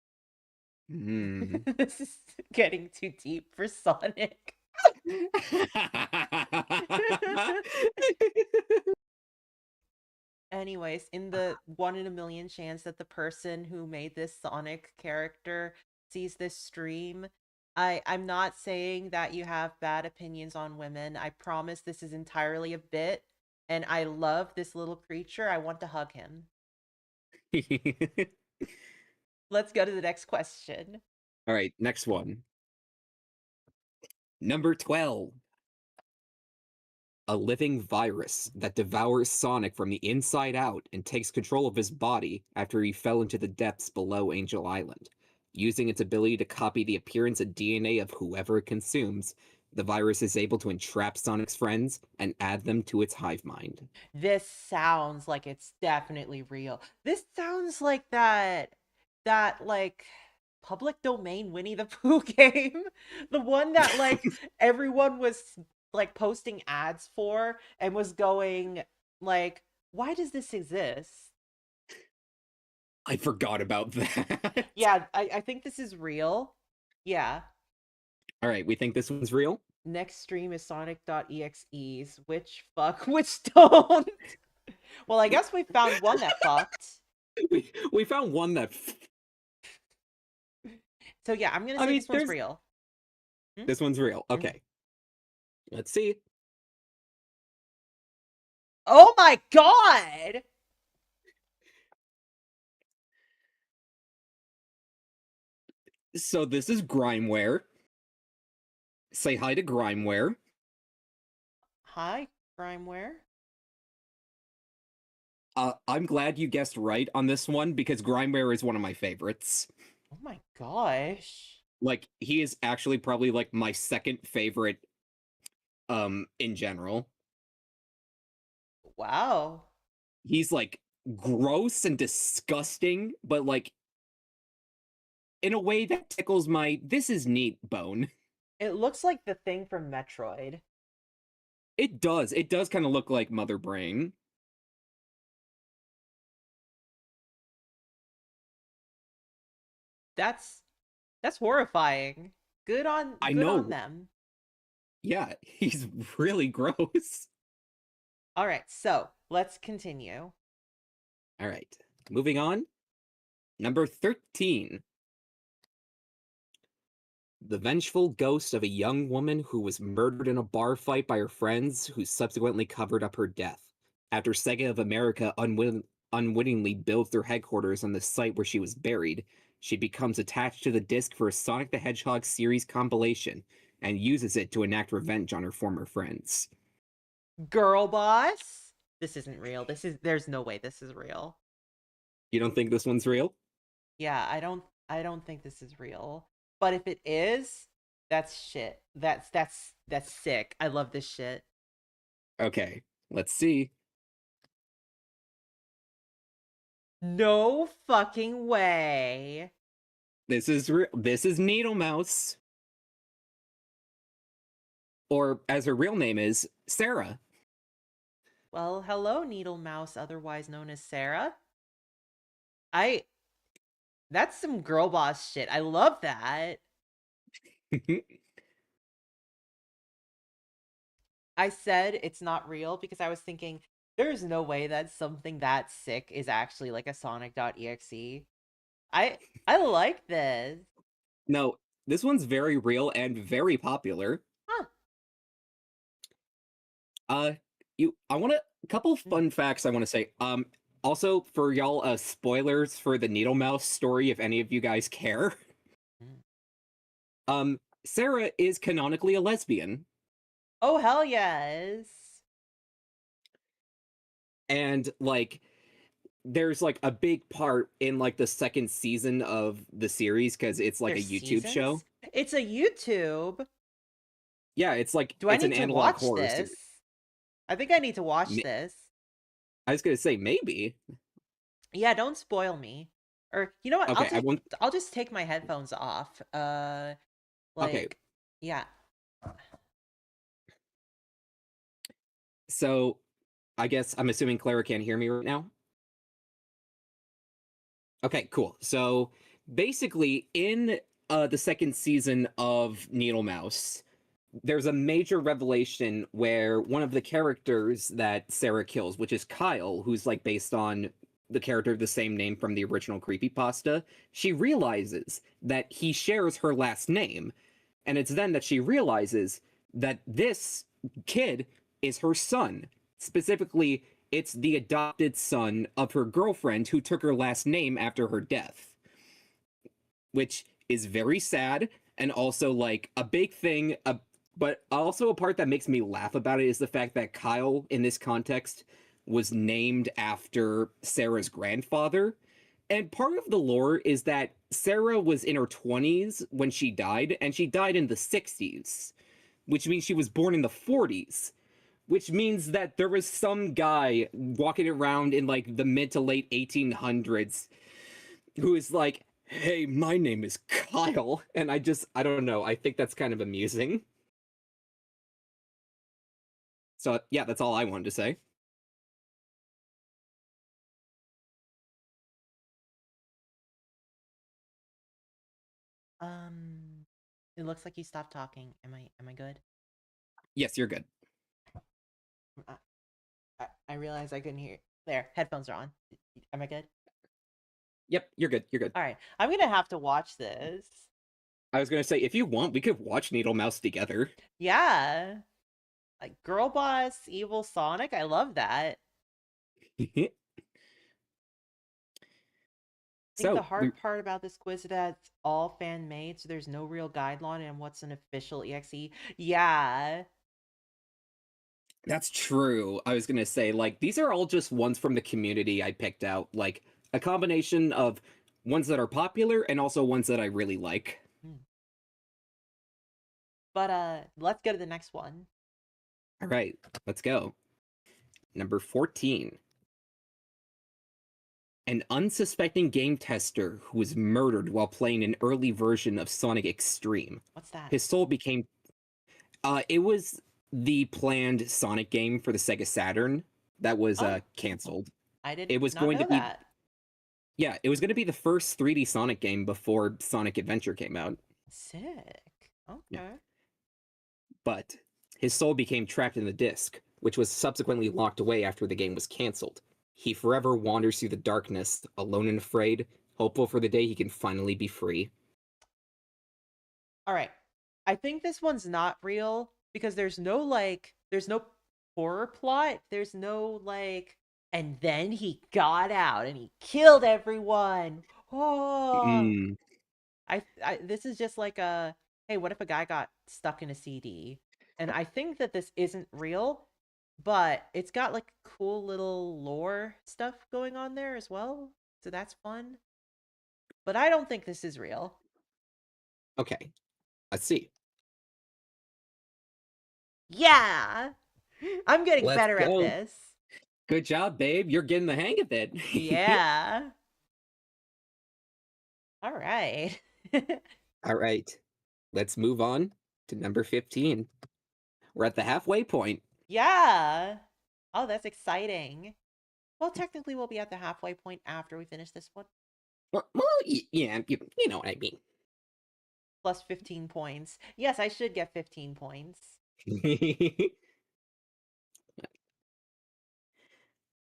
Hmm. This is getting too deep for Sonic. Anyways, in the 1 in a million chance that the person who made this Sonic character sees this stream, I'm not saying that you have bad opinions on women. I promise this is entirely a bit, and I love this little creature. I want to hug him. Let's go to the next question. All right, next one. Number 12. A living virus that devours Sonic from the inside out and takes control of his body after he fell into the depths below Angel Island. Using its ability to copy the appearance and DNA of whoever it consumes, the virus is able to entrap Sonic's friends and add them to its hive mind. This sounds like it's definitely real. This sounds like that like public domain Winnie the Pooh game. The one that like everyone was like posting ads for and was going like, why does this exist? I forgot about that. Yeah, I think this is real. Yeah. All right, we think this one's real? Next stream is Sonic.exe's. Which fuck, which don't. Well, I guess we found one that fucked. We found one that. So yeah, I'm gonna I say mean, this one's real. this one's real. Mhm. Okay, let's see. Oh my god! So this is Grimeware. Say hi to Grimeware. Hi, Crimeware. I'm glad you guessed right on this one because Grimeware is one of my favorites. Oh my gosh. Like he is actually probably like my second favorite in general. Wow. He's like gross and disgusting, but like in a way that tickles my this is neat bone. It looks like the thing from Metroid. It does. It does kind of look like Mother Brain. That's That's horrifying. I Good on know. them. Yeah, he's really gross. All right, so let's continue. All right, moving on. Number 13. The vengeful ghost of a young woman who was murdered in a bar fight by her friends, who subsequently covered up her death. After Sega of America unwittingly builds their headquarters on the site where she was buried, she becomes attached to the disc for a Sonic the Hedgehog series compilation and uses it to enact revenge on her former friends. Girl boss? This isn't real. There's no way this is real. You don't think this one's real? Yeah, I don't think this is real. But if it is, that's shit. That's sick. I love this shit. Okay, let's see. No fucking way. This is Needle Mouse, or as her real name is, Sarah. Well, hello, Needle Mouse, otherwise known as Sarah. I That's some girl boss shit. I love that. I said it's not real because I was thinking there's no way that something that sick is actually like a Sonic.exe. I like this. No, this one's very real and very popular. Huh. Uh, I want a couple fun facts I want to say. Also for y'all, spoilers for the Needle Mouse story if any of you guys care. Sarah is canonically a lesbian. Oh, hell yes. And like there's like a big part in like the second season of the series because it's like There's a YouTube show. seasons? It's a YouTube. Yeah, it's like Do I it's an need to analog watch horror this? series. I think I need to watch this. I was gonna say maybe. Yeah, don't spoil me. Or you know what? Okay, I won't. I'll just take my headphones off. Okay, Yeah. so I guess I'm assuming Clara can't hear me right now. Okay, cool. So basically, in the second season of Needle Mouse, there's a major revelation where one of the characters that Sarah kills, which is Kyle, who's like based on the character of the same name from the original creepypasta, she realizes that he shares her last name. And it's then that she realizes that this kid is her son. Specifically, it's the adopted son of her girlfriend who took her last name after her death. Which is very sad and also like a big thing. But also a part that makes me laugh about it is the fact that Kyle, in this context, was named after Sarah's grandfather. And part of the lore is that Sarah was in her 20s when she died, and she died in the 60s, which means she was born in the 40s, which means that there was some guy walking around in like the mid to late 1800s who is like, hey, my name is Kyle. And I don't know. I think that's kind of amusing. So, yeah, that's all I wanted to say. It looks like you stopped talking. Am I good? Yes, you're good. I realized I couldn't hear. There, headphones are on. Am I good? Yep, you're good. You're good. All right. I'm going to have to watch this. I was going to say, if you want, we could watch Needle Mouse together. Yeah. Like Girl Boss, Evil Sonic. I love that. I think the hard part about this quiz is that it's all fan made, so there's no real guideline on what's an official EXE. Yeah. That's true. I was going to say, like, these are all just ones from the community I picked out. Like, a combination of ones that are popular and also ones that I really like. But let's go to the next one. All right, let's go. Number 14. An unsuspecting game tester who was murdered while playing an early version of Sonic Extreme. What's that? His soul became... it was the planned Sonic game for the Sega Saturn that was canceled. I didn't It was not going know to be... that. Yeah, it was going to be the first 3D Sonic game before Sonic Adventure came out. Sick. Yeah. Okay. But his soul became trapped in the disc, which was subsequently locked away after the game was cancelled. He forever wanders through the darkness, alone and afraid, hopeful for the day he can finally be free. All right. I think this one's not real because there's no horror plot. There's no and then he got out and he killed everyone. Oh, Mm. I this is just like a, hey, what if a guy got stuck in a CD? And I think that this isn't real, but it's got like cool little lore stuff going on there as well. So that's fun. But I don't think this is real. Okay, let's see. Yeah. I'm getting Let's better at go. this. Good job, babe. You're getting the hang of it. Yeah. All right. All right, let's move on to number 15. We're at the halfway point. Yeah. Oh, that's exciting. Well, technically, we'll be at the halfway point after we finish this one. Yeah, you know what I mean. Plus 15 points. Yes, I should get 15 points.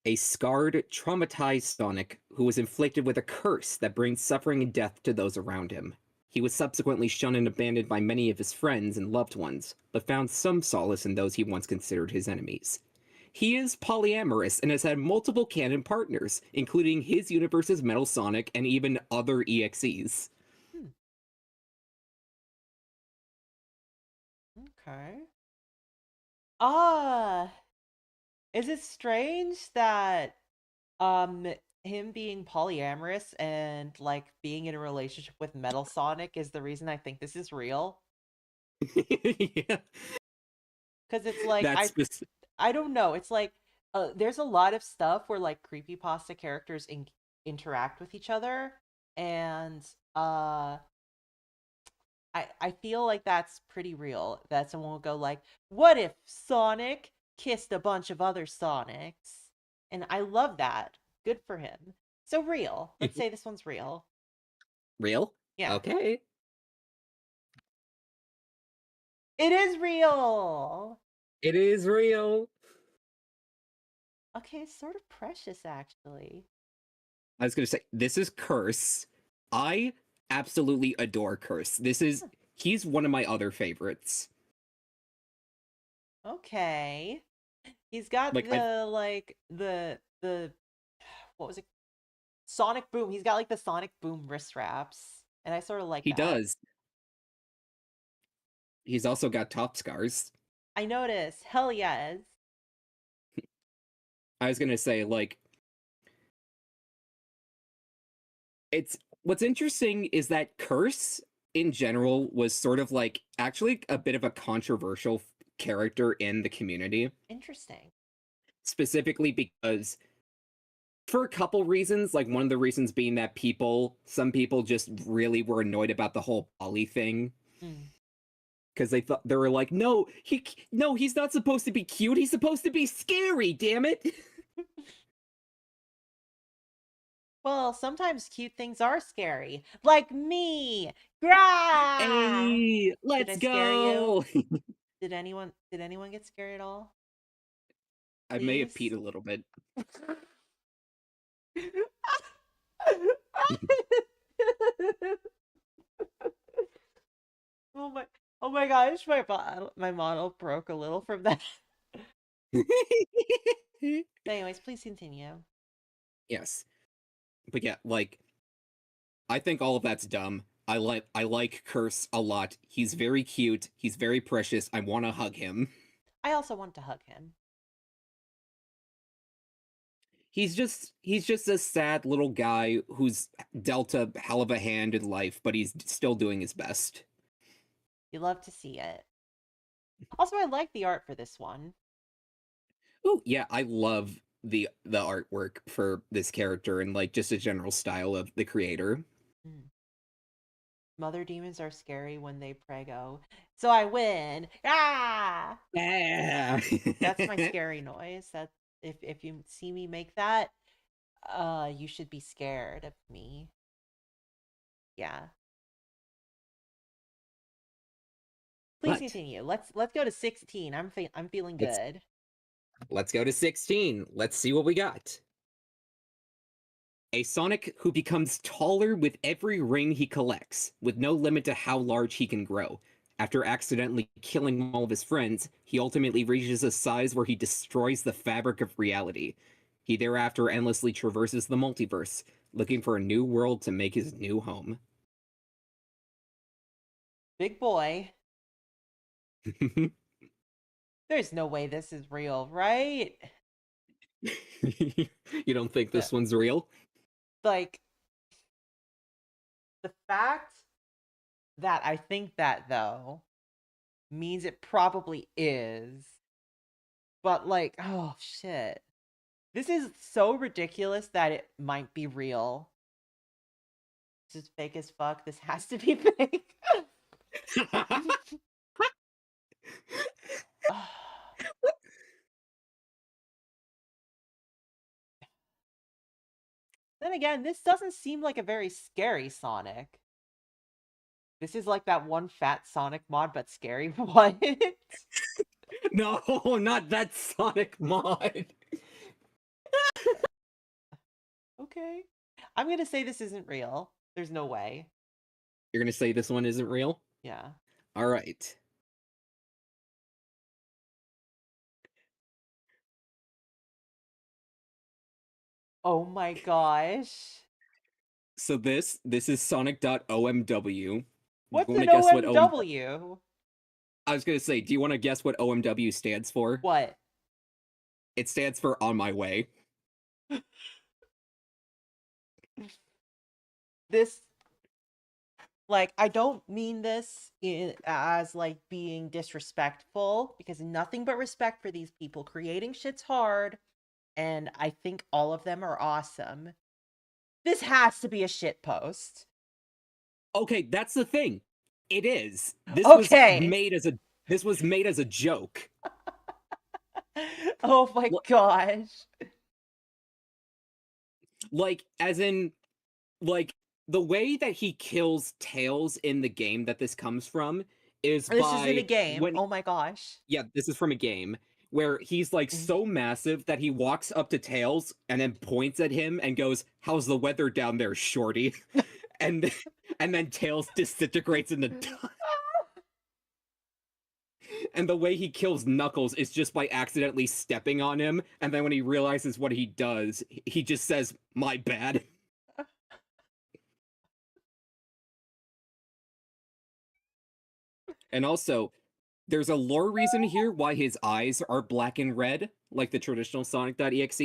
A scarred, traumatized Sonic who was inflicted with a curse that brings suffering and death to those around him. He was subsequently shunned and abandoned by many of his friends and loved ones, but found some solace in those he once considered his enemies. He is polyamorous and has had multiple canon partners, including his universe's Metal Sonic and even other EXEs. Hmm. Okay. Ah, is it strange that um him being polyamorous and like being in a relationship with Metal Sonic is the reason I think this is real? Yeah, Because it's like that's I don't know. It's like there's a lot of stuff where like creepypasta characters interact with each other, and I feel like that's pretty real. That someone will go like, "What if Sonic kissed a bunch of other Sonics?" And I love that. Good for him. So real. Let's say this one's real. real. Yeah, Okay, it is real. it is real. Okay, it's sort of precious actually. I was gonna say this is Curse. I absolutely adore Curse. Huh. He's one of my other favorites. Okay. He's got Like I the what was it? Sonic Boom. He's got like the Sonic Boom wrist wraps, and I sort of like he that. does. He's also got top scars. I notice. Hell yes. I was gonna say like it's what's interesting is that Curse in general was sort of like actually a bit of a controversial character in the community, Interesting. specifically because for a couple reasons, like one of the reasons being that some people just really were annoyed about the whole Polly thing Mm. because they were like, no, he's not supposed to be cute. He's supposed to be scary. Damn it! Well, sometimes cute things are scary, like me. Grah! Hey, Did I let's scare you? go! Did anyone get scared at all? I may have peed Please. a little bit. Oh my, oh my gosh, my model broke a little from that. Anyways, please continue. Yes, but yeah, like I think all of that's dumb. I like Curse a lot. He's very cute. He's very precious. I want to hug him. I also want to hug him. He's just a sad little guy who's dealt a hell of a hand in life, but he's still doing his best. You love to see it. Also, I like the art for this one. Oh yeah, I love the artwork for this character and like just a general style of the creator. Mm. Mother demons are scary when they prego. So I win. Ah! Yeah. That's my scary noise. That if you see me make that, You should be scared of me. Yeah. Please But continue. Let's go to 16. I'm feeling let's good. let's go to 16. Let's see what we got. A Sonic who becomes taller with every ring he collects, with no limit to how large he can grow. After accidentally killing all of his friends, he ultimately reaches a size where he destroys the fabric of reality. He thereafter endlessly traverses the multiverse, looking for a new world to make his new home. Big boy. There's no way this is real, right? You don't think The this one's real? like the fact that I think that though means it probably is. But like, oh shit. This is so ridiculous that it might be real. This is fake as fuck. This has to be fake. Then again, this doesn't seem like a very scary Sonic. This is like that one fat Sonic mod, but scary. What? No, not that Sonic mod. Okay. I'm gonna say this isn't real. There's no way. You're gonna say this one isn't real? Yeah. All right. Oh my gosh. So this is Sonic.omw. Do you What's want to an guess what OM? OMW? I was gonna say, do you want to guess what OMW stands for? What? It stands for On My Way. This, like, I don't mean this as like being disrespectful, because nothing but respect for these people. Creating shit's hard, and I think all of them are awesome. This has to be a shit post. Okay, that's the thing. It is. Okay. This was made as a joke. Oh my gosh. Like, as in, like, the way that he kills Tails in the game that this comes from is This is in a by game. when Oh my gosh. yeah, this is from a game where he's like so massive that he walks up to Tails and then points at him and goes, "How's the weather down there, shorty?" and and then Tails disintegrates in the dust. And the way he kills Knuckles is just by accidentally stepping on him, and then when he realizes what he does, he just says, "My bad." And also, there's a lore reason here why his eyes are black and red, like the traditional Sonic.exe.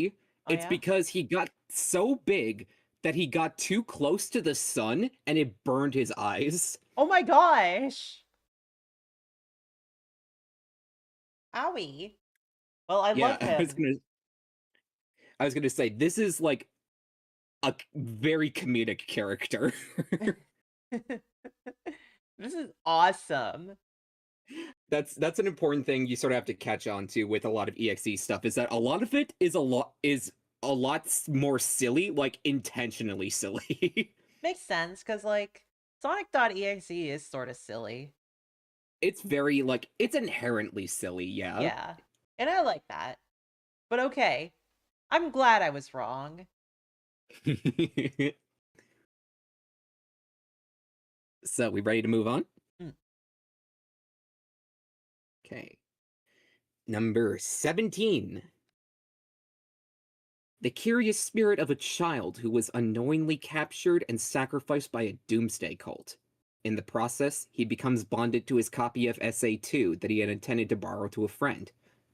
Oh It's yeah? because he got so big that he got too close to the sun and it burned his eyes. Oh my gosh. Owie. Well, I Yeah, love him. I was gonna say this is like a very comedic character. This is awesome. That's an important thing you sort of have to catch on to with a lot of EXE stuff is that a lot of it is a lot more silly, like intentionally silly. Makes sense, because, like, Sonic.exe is sort of silly. It's very like it's inherently silly, yeah. Yeah. And I like that. But okay. I'm glad I was wrong. So we ready to move on? Mm. Okay. Number 17. The curious spirit of a child who was unknowingly captured and sacrificed by a doomsday cult. In the process, he becomes bonded to his copy of SA2 that he had intended to borrow to a friend.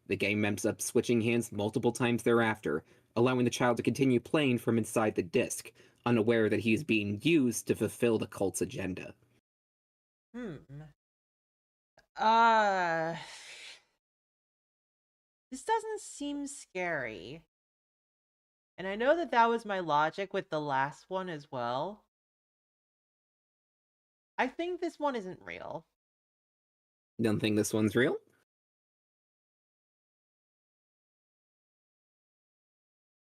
The game ends up switching hands multiple times thereafter, allowing the child to continue playing from inside the disc, unaware that he is being used to fulfill the cult's agenda. Hmm. Uh, this doesn't seem scary. And I know that that was my logic with the last one as well. I think this one isn't real. Don't think this one's real?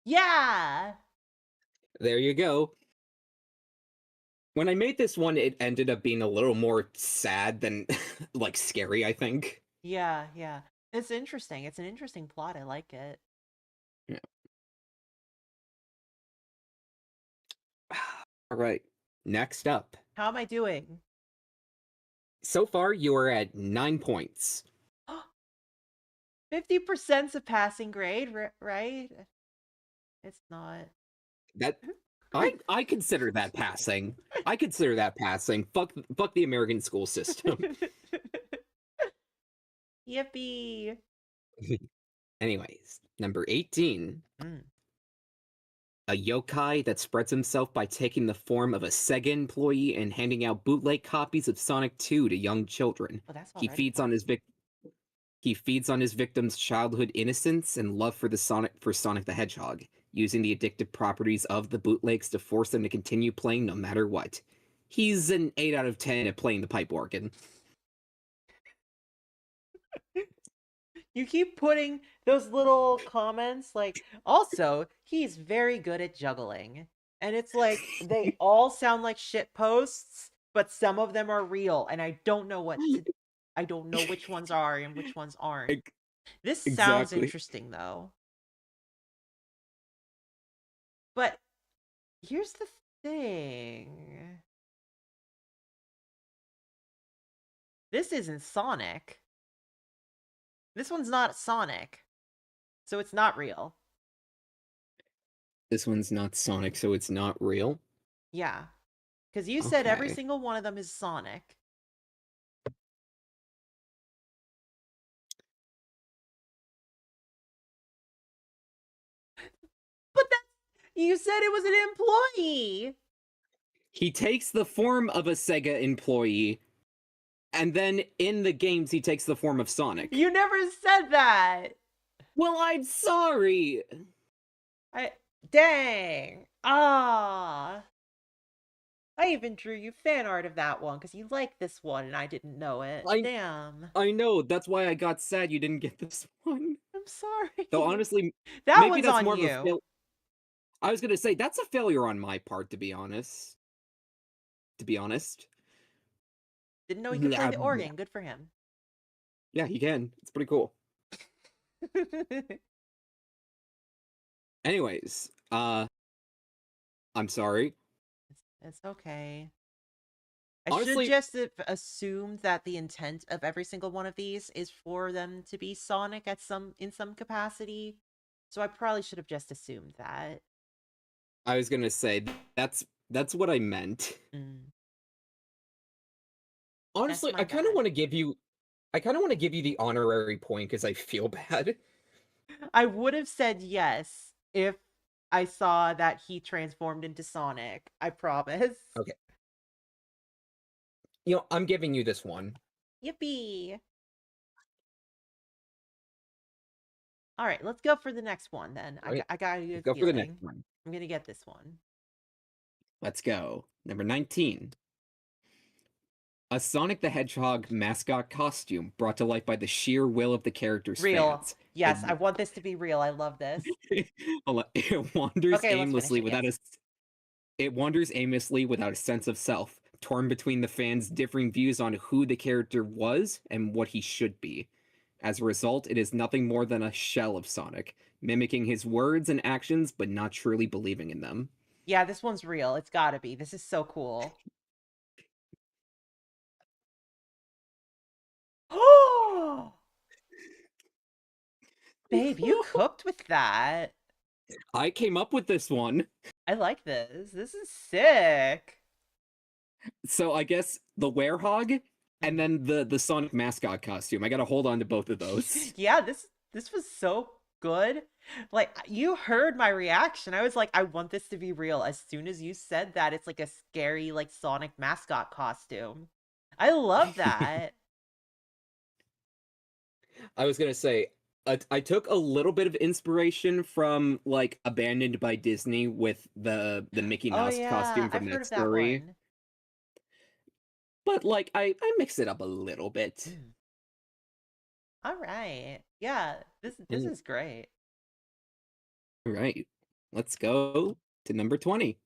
Yeah! There you go. When I made this one, it ended up being a little more sad than like scary, I think. Yeah, yeah. It's interesting. It's an interesting plot. I like it. Yeah. All right. Next up. How am I doing? So far, you are at 9 points. 50%'s a passing grade, right? It's not. That I consider that passing. I consider that passing. Fuck the American school system. Yippee. Anyways, number 18. Mm. A yokai that spreads himself by taking the form of a Sega employee and handing out bootleg copies of Sonic 2 to young children. Oh, that's He already feeds fun. on his he feeds on his victims' childhood innocence and love for Sonic the Hedgehog, using the addictive properties of the bootlegs to force them to continue playing no matter what. He's an 8 out of 10 at playing the pipe organ. You keep putting those little comments like, also, he's very good at juggling. And it's like, they all sound like shit posts, but some of them are real. And I don't know which ones are and which ones aren't. This sounds Exactly. interesting though. But here's the thing. This isn't Sonic. This one's not Sonic. So it's not real. This one's not Sonic, so it's not real. Yeah. Because you said every Okay. single one of them is Sonic. But you said it was an employee. He takes the form of a Sega employee, and then in the games he takes the form of Sonic. You never said that. Well, I'm sorry. Dang. Ah. I even drew you fan art of that one because you like this one and I didn't know it. Damn. I know, that's why I got sad you didn't get this one. I'm sorry. Though honestly, That maybe one's that's on more of a you. I was gonna say that's a failure on my part, to be honest. To be honest. Didn't know he could play the organ. Good for him. Yeah, he can. It's pretty cool. Anyways, I'm sorry. It's okay. I should Honestly, just have assumed that the intent of every single one of these is for them to be Sonic in some capacity. So I probably should have just assumed that. I was gonna say that's what I meant. Mm. Honestly, My bad. I kind of want to give you the honorary point because I feel bad. I would have said yes if I saw that he transformed into Sonic. I promise. Okay. I'm giving you this one. Yippee. All right, let's go for the next one then. Okay, I got a let's good go for the next feeling. one. I'm going to get this one. Let's go. Number 19. A Sonic the Hedgehog mascot costume brought to life by the sheer will of the character's Real. fans. Yes, I want this to be real. I love this. It wanders Okay, let's finish aimlessly it. without Yes. it wanders aimlessly without a sense of self, torn between the fans' differing views on who the character was and what he should be. As a result, it is nothing more than a shell of Sonic, mimicking his words and actions but not truly believing in them. Yeah, this one's real. It's got to be. This is so cool. Oh! Babe, you cooked with that. I came up with this one. I like this. This is sick. So I guess the werehog and Mm. then the Sonic mascot costume. I gotta hold on to both of those. Yeah, this was so good. Like you heard my reaction. I was like, I want this to be real. As soon as you said that, it's like a scary like Sonic mascot costume. I love that. I was gonna say, I took a little bit of inspiration from like Abandoned by Disney with the Mickey Oh Mouse yeah, costume I've from heard that of that story, one. but like I mix it up a little bit. Mm. All right. Yeah, this Mm, is great. right, let's go to number 20.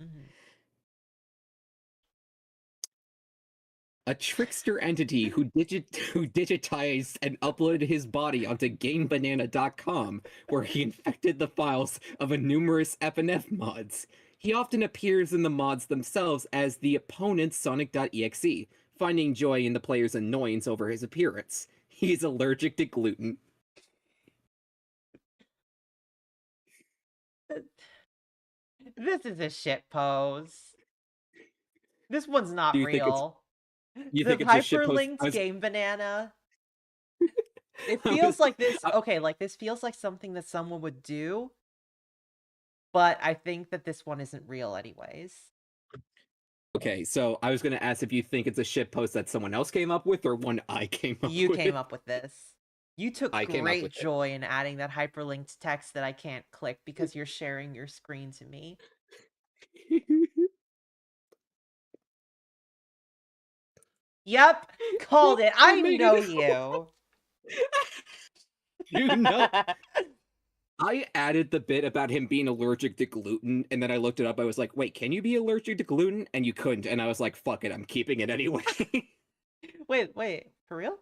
Mhm. A trickster entity who digitized and uploaded his body onto GameBanana.com, where he infected the files of a numerous FNF mods. He often appears in the mods themselves as the opponent's Sonic.exe, finding joy in the player's annoyance over his appearance. He's allergic to gluten. This is a shit pose. This one's Do not you think it's real. you The think it's a shitpost? hyperlinked game banana. It I feels was, like this. Okay, like this feels like something that someone would do, but I think that this one isn't real, anyways. okay, so I was gonna ask if you think it's a shitpost that someone else came up with or one I came up You came with. up with this. You took I came up great with it. joy in adding that hyperlinked text that I can't click because you're sharing your screen to me. Yep, called it. I I made know it. you. You know, I added the bit about him being allergic to gluten, and then I looked it up. I was like, wait, can you be allergic to gluten? And you couldn't. And I was like, fuck it, I'm keeping it anyway. Wait, for real?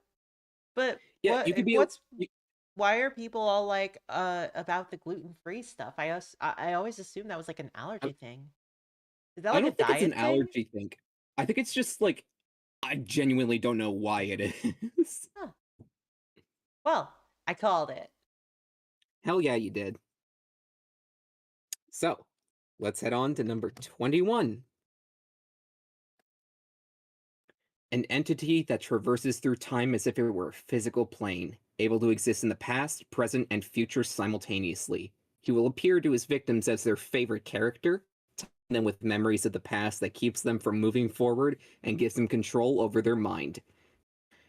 But Yeah, you could be. what's You, why are people all like about the gluten-free stuff? I always assumed that was like an allergy thing. Is that I like a don't think it's an diet thing? allergy thing. I think it's just like, I genuinely don't know why it is. Huh. Well, I called it. Hell yeah, you did. So, let's head on to number 21. An entity that traverses through time as if it were a physical plane, able to exist in the past, present, and future simultaneously. He will appear to his victims as their favorite character, tying them with memories of the past that keeps them from moving forward and gives them control over their mind.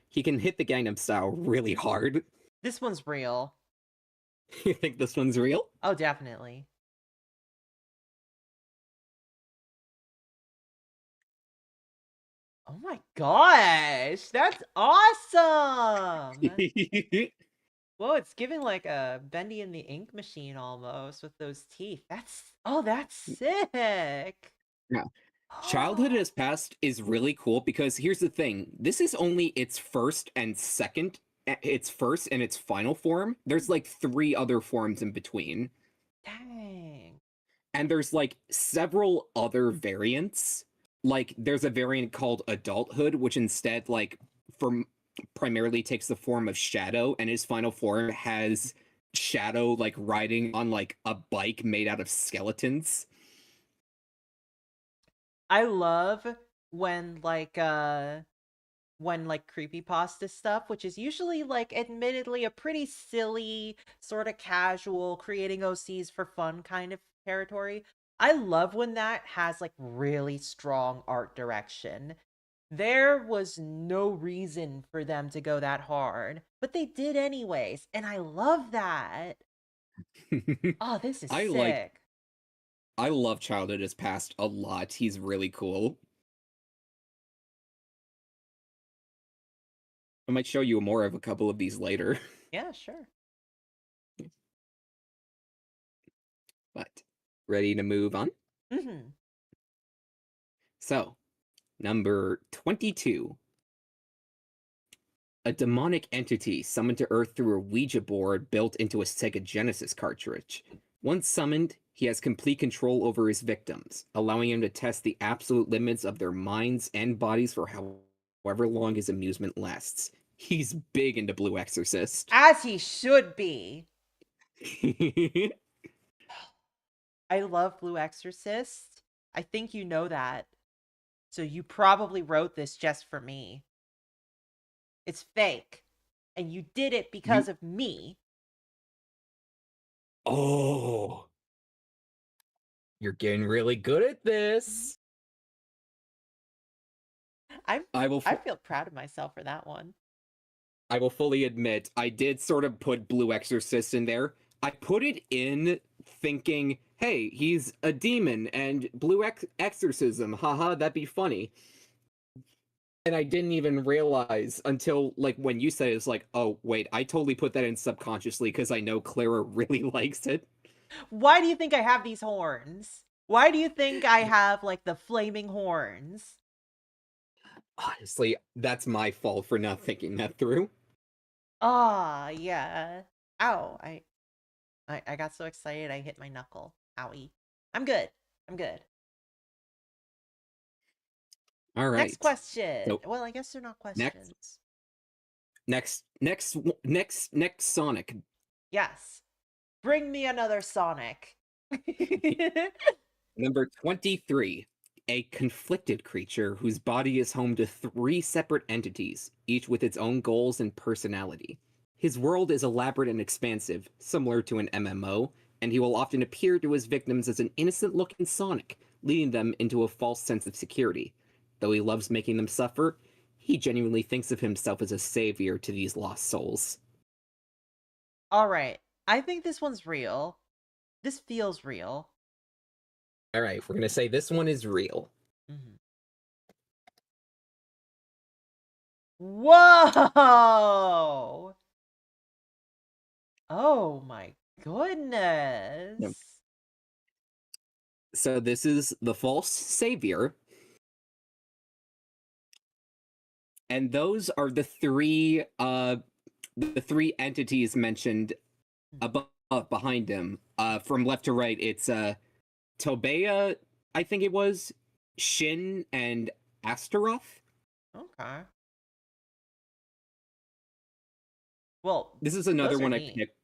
He can hit the Gangnam Style really hard. This one's real. You think this one's real? Oh, definitely. Oh my gosh, that's awesome! Whoa, it's giving like a Bendy and the Ink Machine almost with those teeth. That's sick. Yeah. Childhood as Past is really cool because here's the thing. This is only its first and second, its first and its final form. There's like 3 other forms in between. Dang. And there's like several other variants. Like there's a variant called Adulthood, which instead like from primarily takes the form of Shadow, and his final form has Shadow like riding on like a bike made out of skeletons. I love when creepypasta stuff, which is usually like admittedly a pretty silly, sort of casual, creating OCs for fun kind of territory. I love when that has like really strong art direction. There was no reason for them to go that hard, but they did anyways, and I love that. Oh, this is I like sick. I love Childhood as Past a lot. He's really cool. I might show you more of a couple of these later. Yeah, sure. But ready to move on? Hmm. So, number 22. A demonic entity summoned to Earth through a Ouija board built into a Sega Genesis cartridge. Once summoned, he has complete control over his victims, allowing him to test the absolute limits of their minds and bodies for however long his amusement lasts. He's big into Blue Exorcist. As he should be. I love Blue Exorcist. I think you know that. So you probably wrote this just for me. It's fake. And you did it You because of me. Oh, you're getting really good at this. I'm I will I feel proud of myself for that one. I will fully admit, I did sort of put Blue Exorcist in there. I put it in thinking, hey, he's a demon and Blue Exorcism, haha, that'd be funny. And I didn't even realize until, like, when you said it, it's like, oh, wait, I totally put that in subconsciously because I know Clara really likes it. Why do you think I have these horns? Why do you think I have, like, the flaming horns? Honestly, that's my fault for not thinking that through. Ah, yeah. Ow, I got so excited I hit my knuckle. Owie. I'm good. I'm good. All Next right. question. So Well, I guess they're not next, questions. next Sonic. Yes. Bring me another Sonic. Number 23. A conflicted creature whose body is home to three separate entities, each with its own goals and personality. His world is elaborate and expansive, similar to an MMO, and he will often appear to his victims as an innocent-looking Sonic, leading them into a false sense of security. Though he loves making them suffer, he genuinely thinks of himself as a savior to these lost souls. All right. I think this one's real. This feels real. All right, we're going to say this one is real. Mhm. Whoa! Oh my Yep. goodness. So this is the false savior, and those are the three entities mentioned above behind him. From left to right, it's Tobea, I think it was, Shin, and Astaroth. Okay. Well, This is another those are one I neat. picked.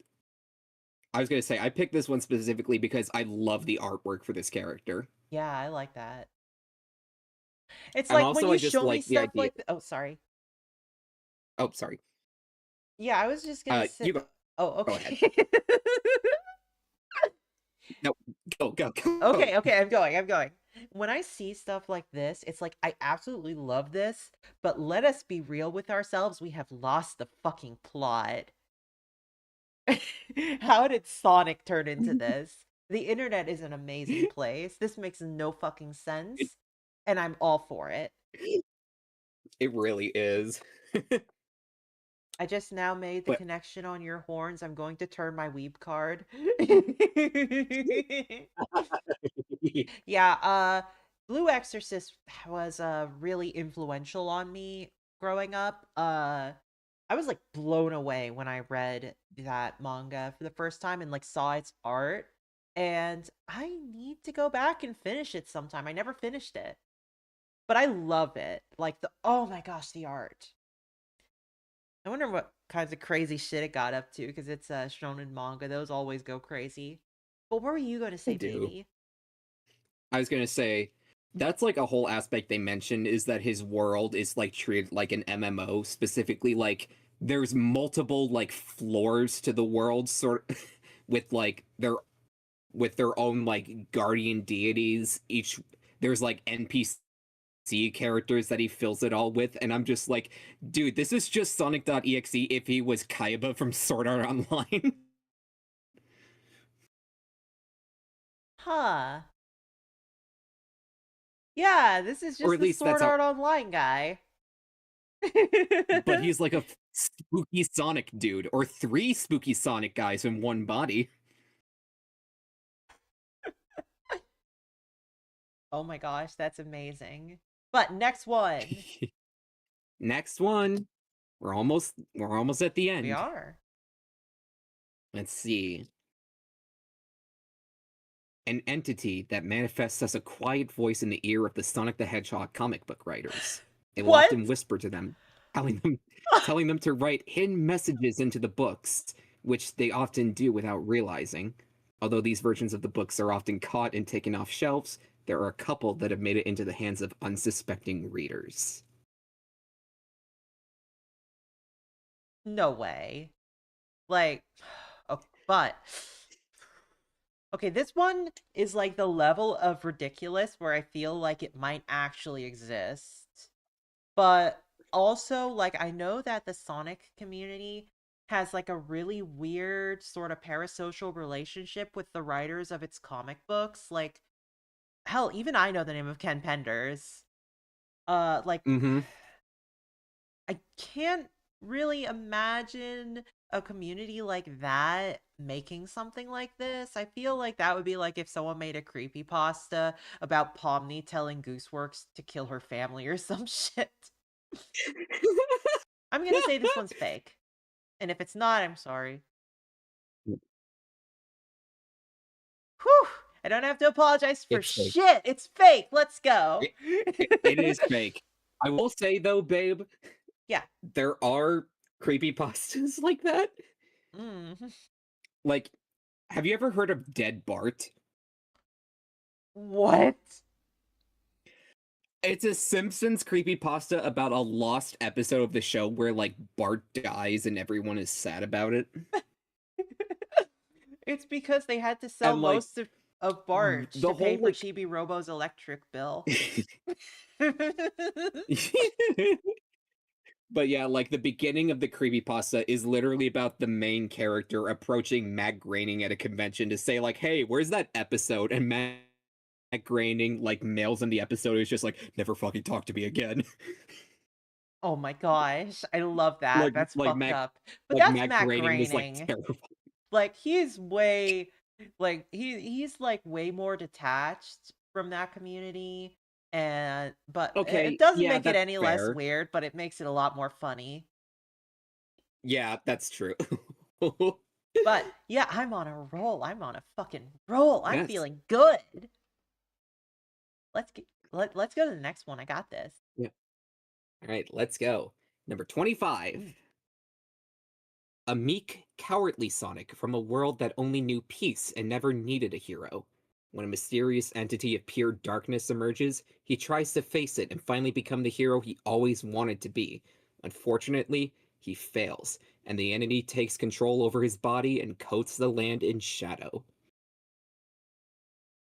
I was gonna say I picked this one specifically because I love the artwork for this character. Yeah, I like that. It's And like when also you I just show me like the stuff idea. like oh, sorry. Oh, sorry. Yeah, I was just gonna say You go. oh, Go ahead. okay. No, go. Okay, okay, I'm going. When I see stuff like this, it's like I absolutely love this, but let us be real with ourselves, we have lost the fucking plot. How did Sonic turn into this? The internet is an amazing place. This makes no fucking It, sense, and I'm all for it. it really is. I just now made the But connection on your horns. I'm going to turn my weeb card. Yeah, Blue Exorcist was really influential on me growing up. I was like blown away when I read that manga for the first time and like saw its art. And I need to go back and finish it sometime. I never finished it, but I love it. Like the oh my gosh, the art. I wonder what kinds of crazy shit it got up to because it's a shonen manga. Those always go crazy. But what were you going to I say, do. baby? I was gonna say that's like a whole aspect they mentioned is that his world is like treated like an MMO, specifically like there's multiple like floors to the world sort with like their own like guardian deities. Each there's like NPC characters that he fills it all with, and I'm just like, dude, this is just Sonic.exe if he was Kaiba from Sword Art Online. Huh. Yeah, this is Or just at the least that's Sword how, Art Online guy. but he's like a spooky Sonic dude, or three spooky Sonic guys in one body. Oh my gosh, that's amazing. But next one. Next one. We're almost at the We end. are. Let's see. An entity that manifests as a quiet voice in the ear of the Sonic the Hedgehog comic book writers. It will What? often whisper to them, telling them to write hidden messages into the books, which they often do without realizing. Although these versions of the books are often caught and taken off shelves, there are a couple that have made it into the hands of unsuspecting readers. No way. Like, oh, but okay, this one is like the level of ridiculous where I feel like it might actually exist. But also, like, I know that the Sonic community has like a really weird sort of parasocial relationship with the writers of its comic books. Like, hell, even I know the name of Ken Penders. Like, Mm-hmm. I can't really imagine a community like that making something like this. I feel like that would be like if someone made a creepypasta about Pomni telling Gooseworks to kill her family or some shit. I'm gonna say this one's fake. And if it's not, I'm sorry. Whew! I don't have to apologize for It's fake. shit. It's fake. Let's go. It is fake. I will say though, babe, Yeah. there are creepypastas like that. Mm. Like, have you ever heard of Dead Bart? What? It's a Simpsons creepypasta about a lost episode of the show where like Bart dies and everyone is sad about it. It's because they had to sell And like most of Bart the to pay whole for like Chibi Robo's electric bill. But yeah, like the beginning of the creepypasta is literally about the main character approaching Matt Groening at a convention to say like, "Hey, where's that episode?" And Matt Groening like mails him the episode. Is just like, "Never fucking talk to me again." Oh my gosh, I love that. That's like fucked Matt up. But that's Matt Matt Groening was like Groening. terrible. Like he's way like he's like way more detached from that community, and but it Okay, doesn't yeah, make it that's any less fair. weird, but it makes it a lot more funny. Yeah, that's true. But yeah, I'm on a roll. I'm on a fucking roll. I'm Yes. feeling good. Let's go to the next one. I got this. Yeah. All right, let's go. Number 25. Ooh. A meek, cowardly Sonic from a world that only knew peace and never needed a hero. When a mysterious entity of pure darkness emerges, he tries to face it and finally become the hero he always wanted to be. Unfortunately, he fails, and the entity takes control over his body and coats the land in shadow.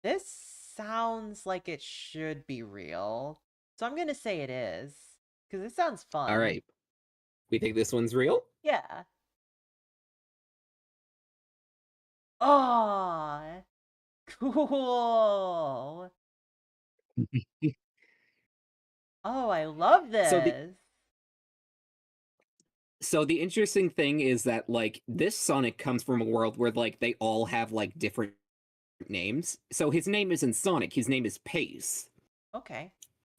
This sounds like it should be real. So I'm gonna say it is. Because it sounds All fun. right, we think this one's real? Yeah. Oh, cool. Oh, I love So the this. so the interesting thing is that like this Sonic comes from a world where like they all have like different names. So his name isn't Sonic, his name is Pace. Okay.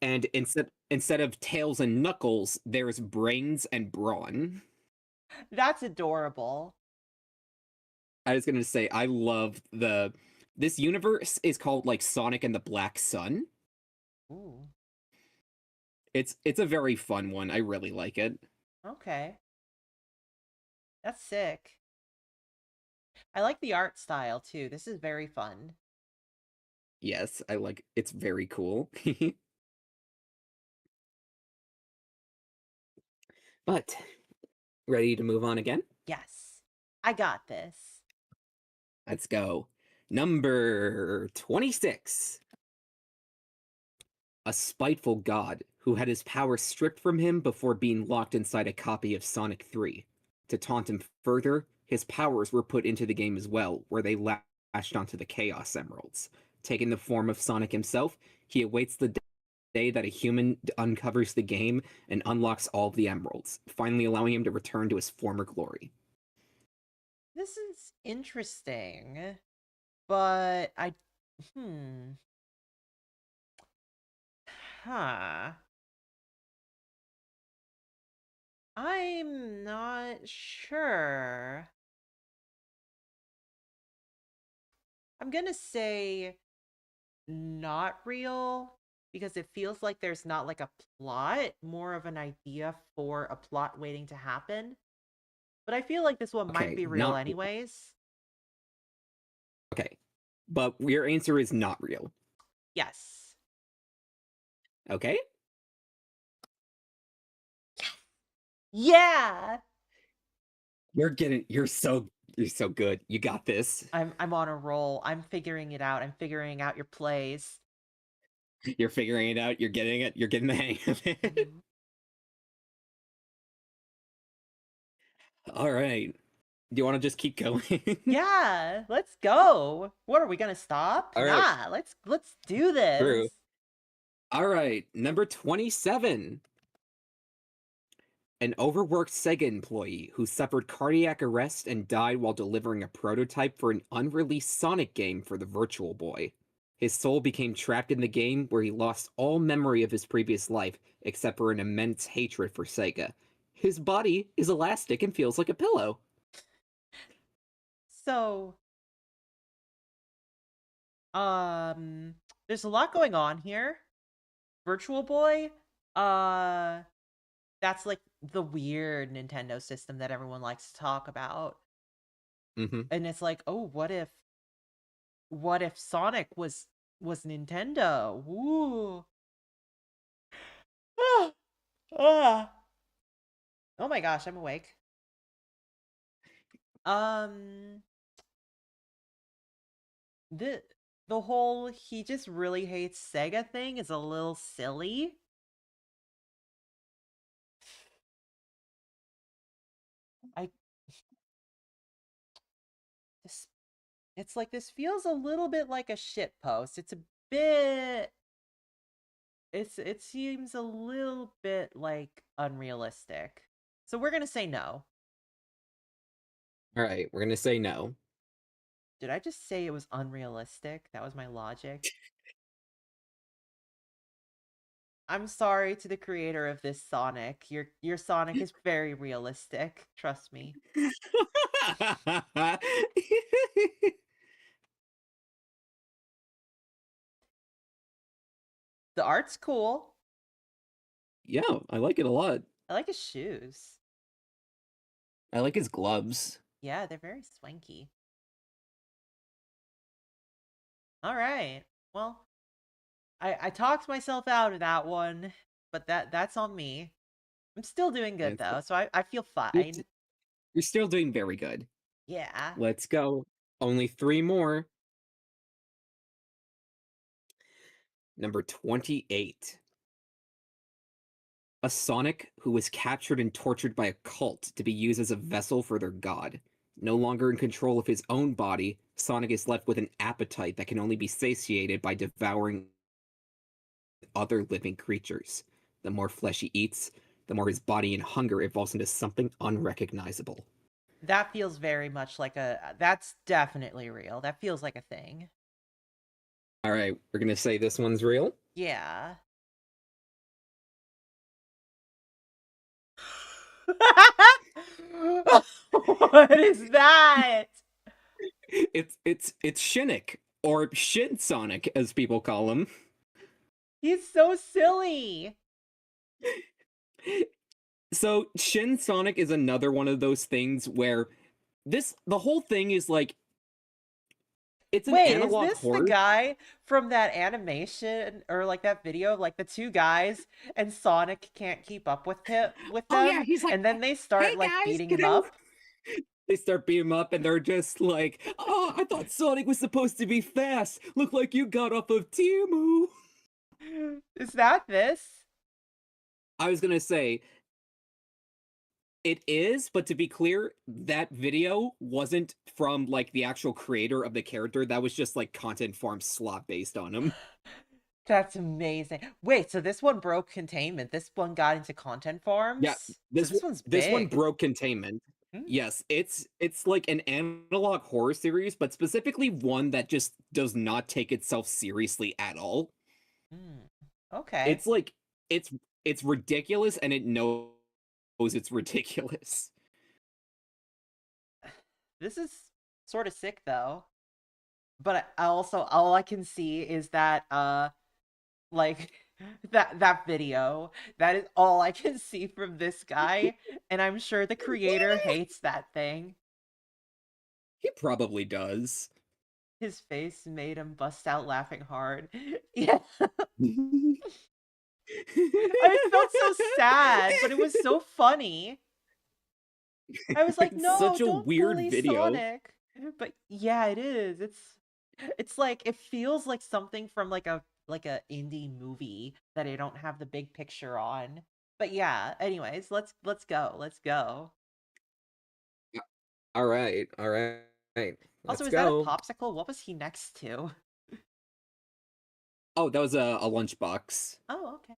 And instead of Tails and Knuckles, there's Brains and Brawn. That's adorable. I was gonna say I love this universe is called like Sonic and the Black Sun. Ooh. It's a very fun one. I really like it. Okay. That's sick. I like the art style too. This is very fun. Yes, I like it's very cool. But ready to move on again? Yes. I got this. Let's go. Number 26. A spiteful god who had his power stripped from him before being locked inside a copy of Sonic 3. To taunt him further, his powers were put into the game as well, where they latched onto the Chaos Emeralds. Taking the form of Sonic himself, he awaits the day that a human uncovers the game and unlocks all of the emeralds, finally allowing him to return to his former glory. This is interesting. But hmm. Huh. I'm not sure. I'm gonna say not real because it feels like there's not like a plot, more of an idea for a plot waiting to happen. But I feel like this one might Okay, be real not anyways. okay. But your answer is not real. Yes. Okay? Yeah. You're so good. You got this. I'm on a roll. I'm figuring it out. I'm figuring out your plays. You're figuring it out. You're getting it. You're getting the hang of it. Mhm. All right. Do you want to just keep going? Yeah, let's go. What are we gonna stop? All right. Nah, let's do this. True. All right. Number 27. an overworked Sega employee who suffered cardiac arrest and died while delivering a prototype for an unreleased Sonic game for the Virtual Boy. His soul became trapped in the game where he lost all memory of his previous life except for an immense hatred for Sega. His body is elastic and feels like a pillow. So, there's a lot going on here. Virtual Boy, uh, that's like the weird Nintendo system that everyone likes to talk about. Mm-hmm. And it's like, oh, what if Sonic was Nintendo? Woo. Ah, ah. Oh my gosh, I'm awake. Um the the whole he just really hates Sega thing is a little silly. I this It's like this feels a little bit like a shit post. It's a bit it seems a little bit like unrealistic. So we're going to say no. All right, we're gonna say no. Did I just say it was unrealistic? That was my logic. I'm sorry to the creator of this Sonic. Your Sonic is very realistic. Trust me. The art's cool. Yeah, I like it a lot. I like his shoes. I like his gloves. Yeah, they're very swanky. All right. Well, I talked myself out of that one, but that's on me. I'm still doing good It's, though, so I feel you're, fine. you're still doing very good. Yeah. Let's go. Only 3 more. Number 28. A Sonic who was captured and tortured by a cult to be used as a vessel for their god. No longer in control of his own body, Sonic is left with an appetite that can only be satiated by devouring other living creatures. The more flesh he eats, the more his body and hunger evolves into something unrecognizable. That feels very much like that's definitely real. That feels like a thing. All right, we're gonna say this one's real. Yeah. What is that? It's Shinnick, or Shin Sonic as people call him. He's so silly. So Shin Sonic is another one of those things where the whole thing is like it's an Wait, is analog this the horror. guy from that animation or like that video of like the two guys and Sonic can't keep up with Oh yeah, them he's like, and then they "Hey start like guys, beating you him know." up? They start beating him up, and they're just like, "Oh, I thought Sonic was supposed to be fast. Look like you got off of Timu." Is that this? I was gonna say it is, but to be clear, that video wasn't from like the actual creator of the character. That was just like content farm slot based on him. That's amazing. Wait, so this one broke containment. This one got into content Yeah, farms. So this this one's this one big. broke containment. Hmm. Yes, it's like an analog horror series, but specifically one that just does not take itself seriously at all. Hmm. Okay. It's like it's it's ridiculous and it knows it's ridiculous. This is sort of sick though. But I also all I can see is that like that video. That is all I can see from this guy, and I'm sure the creator hates that thing. He probably does. His face made him bust out laughing hard. Yeah. I felt so sad, but it was so funny. I was like, It's "No, such a don't weird bully video. Sonic." But yeah, it is. It's like it feels like something from like a indie movie that I don't have the big picture on. But yeah, anyways, let's go. Let's go. All right. Also, Let's is that a go. popsicle? What was he next to? Oh, that was a lunchbox. Oh, okay.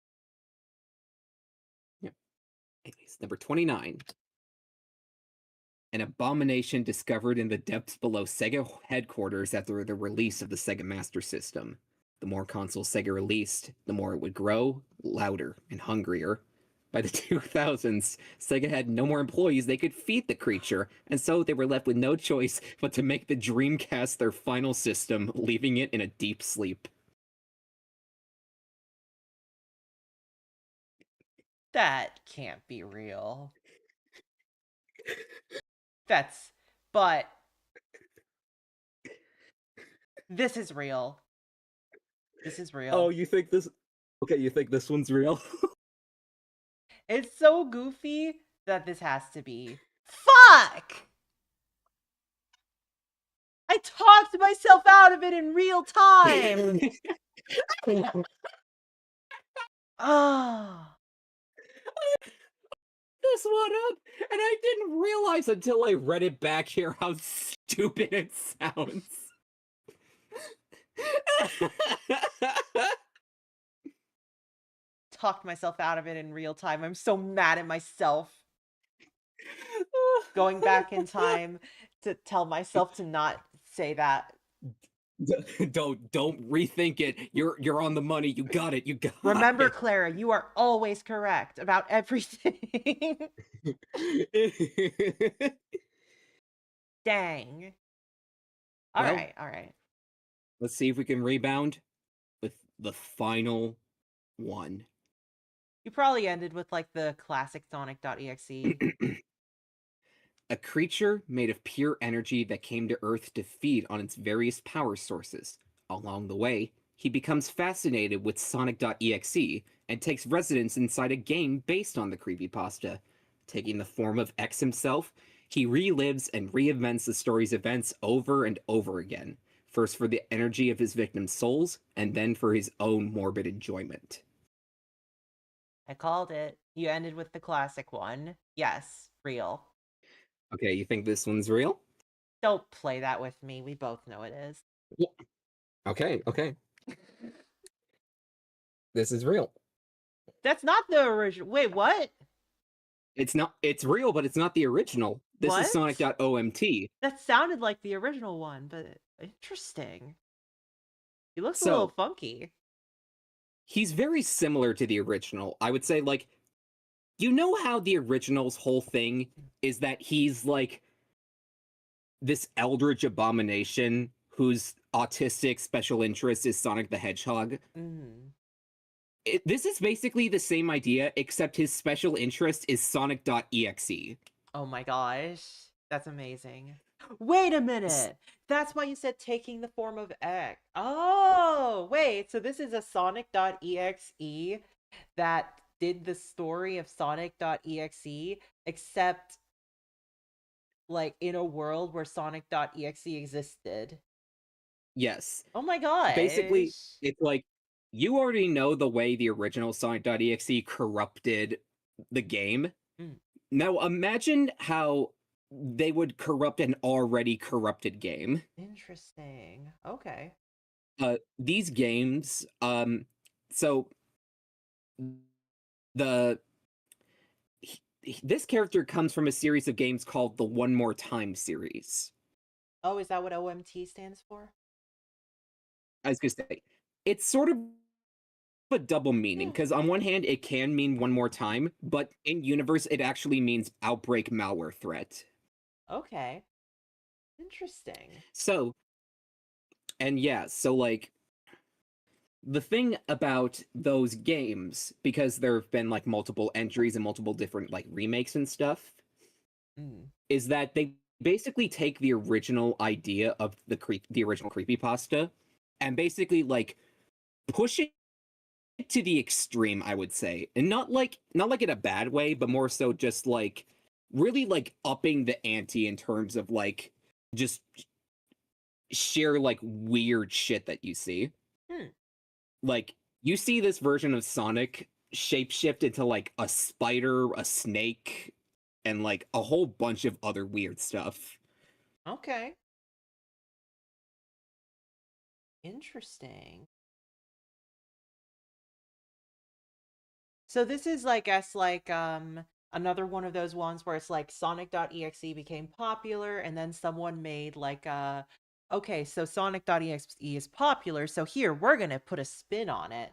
Yeah. Anyways, Number 29. An abomination discovered in the depths below Sega headquarters after the release of the Sega Master System. The more consoles Sega released, the more it would grow, louder, and hungrier. By the 2000s, Sega had no more employees they could feed the creature, and so they were left with no choice but to make the Dreamcast their final system, leaving it in a deep sleep. That can't be real. But this is real. This is real. Oh, you think this? Okay, you think this one's real? It's so goofy that this has to be. Fuck! I talked myself out of it in real time. Oh. This one up, and I didn't realize until I read it back here how stupid it sounds. Talked myself out of it in real time. I'm so mad at myself. Going back in time to tell myself to not say that. Don't rethink it. You're on the money. You got it. You got Remember, it. Clara, you are always correct about everything. Dang. All Well, right. Let's see if we can rebound with the final one. You probably ended with like the classic Sonic.exe. A creature made of pure energy that came to Earth to feed on its various power sources. Along the way, he becomes fascinated with Sonic.exe and takes residence inside a game based on the creepypasta. Taking the form of X himself, he relives and reinvents the story's events over and over again, first for the energy of his victims' souls, and then for his own morbid enjoyment. I called it. You ended with the classic one. Yes, real. Okay, you think this one's real? Don't play that with me. We both know it is. Okay. This is real. That's not the original. Wait, what? It's not. It's real, but it's not the original. This What? is Sonic.omt. That sounded like the original one, but interesting. He looks a So little funky. he's very similar to the original. I would say, like, you know how the original's whole thing is that he's like this eldritch abomination whose autistic special interest is Sonic the Hedgehog. Mm. This is basically the same idea, except his special interest is Sonic.exe. Oh my gosh. That's amazing. Wait a minute. That's why you said taking the form of X. Oh, wait. So this is a Sonic.exe that did the story of Sonic.exe, except like in a world where Sonic.exe existed. Yes. Oh my gosh. Basically, it's like you already know the way the original Sonic.exe corrupted the game. Mm. Now imagine how they would corrupt an already corrupted game. Interesting. Okay. These games, so the this character comes from a series of games called the One More Time series. Oh, is that what OMT stands for? I was gonna say, it's sort of a double meaning because on one hand it can mean one more time, but in universe it actually means outbreak malware threat. Okay. Interesting. So, and yeah, so like the thing about those games, because there have been like multiple entries and multiple different like remakes and stuff, is that they basically take the original idea of the original creepypasta and basically like push it to the extreme, I would say. And not like in a bad way, but more so just like really like upping the ante in terms of like just sheer like weird shit that you see. Like you see this version of Sonic shapeshift into like a spider, a snake, and like a whole bunch of other weird stuff. Okay. Interesting. So this is like us like another one of those ones where it's like Sonic.exe became popular, and then someone made like a, okay, so Sonic.exe is popular, so here we're gonna put a spin on it.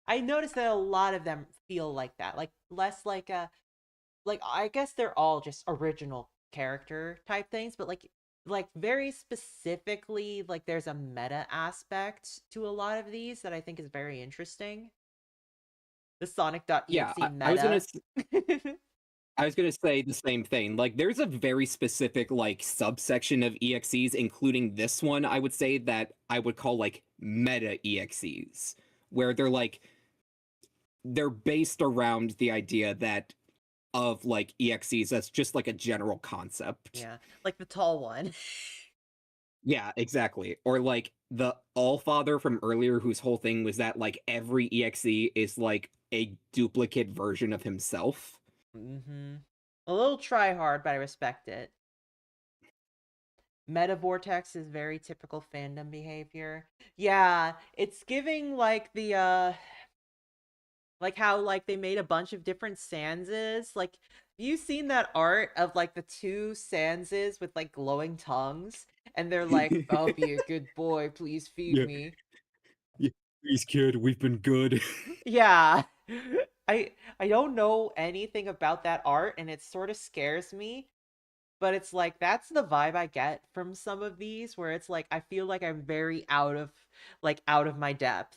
I noticed that a lot of them feel like that, like less like a, like I guess they're all just original character type things, but like very specifically, like there's a meta aspect to a lot of these that I think is very interesting. The Yeah, Sonic.exe I was gonna meta. I was gonna say the same thing. Like, there's a very specific like subsection of EXEs, including this one. I would say that I would call like meta EXEs, where they're based around the idea that of like EXEs as just like a general concept. Yeah, like the tall one. Yeah, exactly. Or like the Allfather from earlier, whose whole thing was that like every EXE is like a duplicate version of himself. Mm-hmm. A little try hard, but I respect it. Meta Vortex is very typical fandom behavior. Yeah, it's giving like the like how like they made a bunch of different Sanses. Like, have you seen that art of like the two Sanses with like glowing tongues? And they're like, I'll be a good boy, please feed Yeah, me. yeah. Please, kid, we've been good. Yeah. I I don't know anything about that art, and it sort of scares me, but it's like that's the vibe I get from some of these, where it's like I feel like I'm very out of my depth.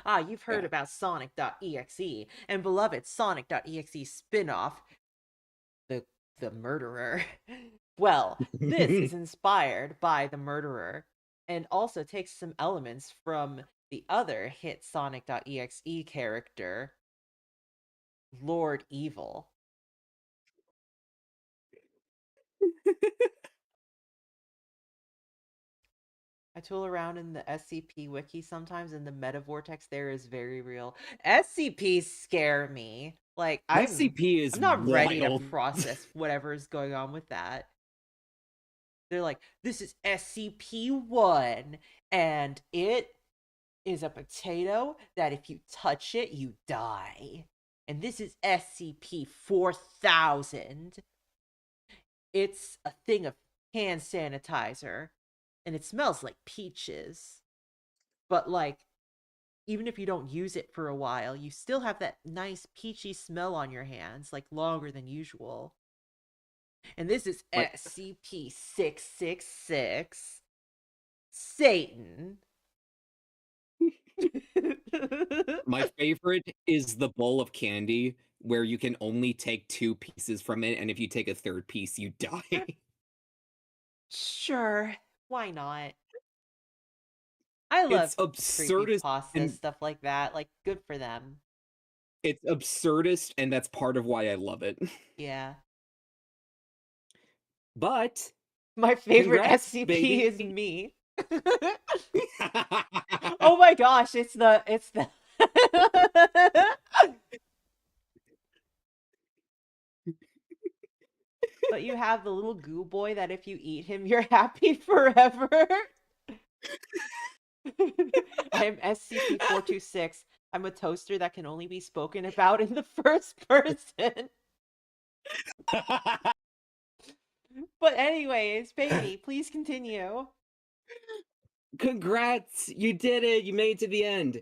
Ah, you've heard Yeah. about Sonic.exe and beloved Sonic.exe spin-off, the the murderer. Well, this is inspired by the murderer and also takes some elements from the other hit Sonic.exe character, Lord Evil. I tool around in the SCP wiki sometimes, and the meta vortex there is very real. SCPs scare me. Like SCP I'm is not ready to wild. process whatever is going on with that. They're like, this is SCP-1, and it is a potato that if you touch it, you die. And this is SCP-4000. It's a thing of hand sanitizer, and it smells like peaches. But like, even if you don't use it for a while, you still have that nice peachy smell on your hands, like longer than usual. And this is My SCP 666 Satan. my favorite is the bowl of candy where you can only take two pieces from it, and if you take a third piece, you die. Sure, why not? I love It's creepy absurdist pasta and stuff like that. Like, good for them. it's absurdist, and that's part of why I love it. Yeah. But My favorite congrats, SCP is baby. me. Oh my gosh, it's the But you have the little goo boy that if you eat him, you're happy forever. I am SCP-426. I'm a toaster that can only be spoken about in the first person. But anyways, baby, please continue. Congrats! You did it! You made it to the end.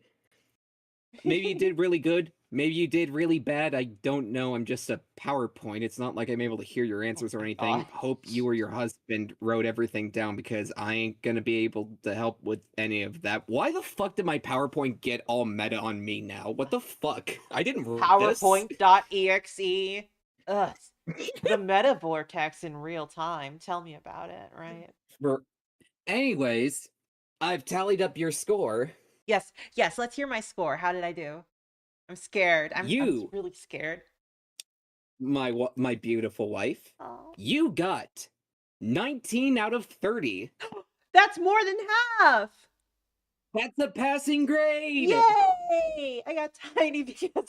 Maybe you did really good. Maybe you did really bad. I don't know. I'm just a PowerPoint. It's not like I'm able to hear your Oh answers or my anything. god. Hope you or your husband wrote everything down because I ain't gonna be able to help with any of that. Why the fuck did my PowerPoint get all meta on me now? What the fuck? I didn't write this. PowerPoint.exe. Ugh. The meta vortex in real time. Tell me about it, right? For anyways, I've tallied up your score. Yes, yes, let's hear my score. How did I do? I'm scared. I'm You, really scared. my beautiful wife, Oh. you got 19 out of 30. That's more than half. That's a passing grade. Yay! I got tiny because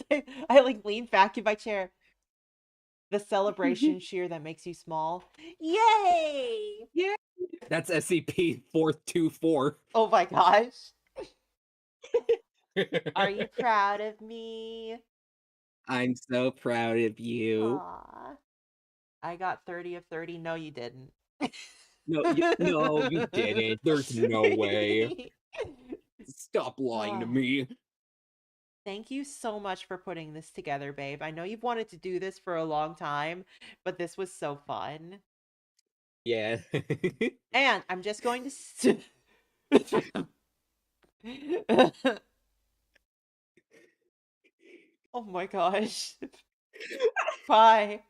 I like leaned back in my chair. The celebration cheer that makes you small. Yay! Yeah. That's SCP 424. Oh my gosh. Are you proud of me? I'm so proud of you. Aw. I got 30 of 30. No, you didn't. No, you didn't. There's no way. Stop lying to Ah, me. thank you so much for putting this together, babe. I know you've wanted to do this for a long time, but this was so fun. Yeah. And I'm just going to Oh my gosh. Bye.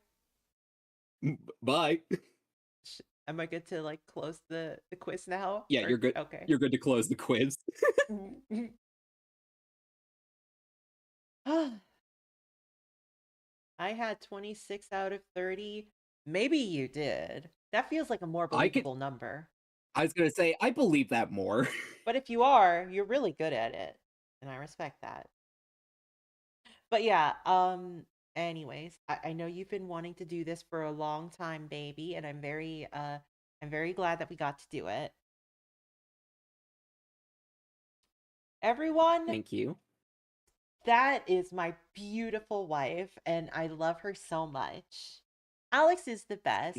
Bye. Am I good to like close the quiz now? Yeah, Or you're good. okay. You're good to close the quiz. I had 26 out of 30. Maybe you did. That feels like a more I could. believable number. I was gonna say I believe that more. But if you are, you're really good at it. And I respect that. But yeah, anyways, I know you've been wanting to do this for a long time, baby, and I'm very glad that we got to do it. Everyone, Thank you. that is my beautiful wife, and I love her so much. Alex is the best.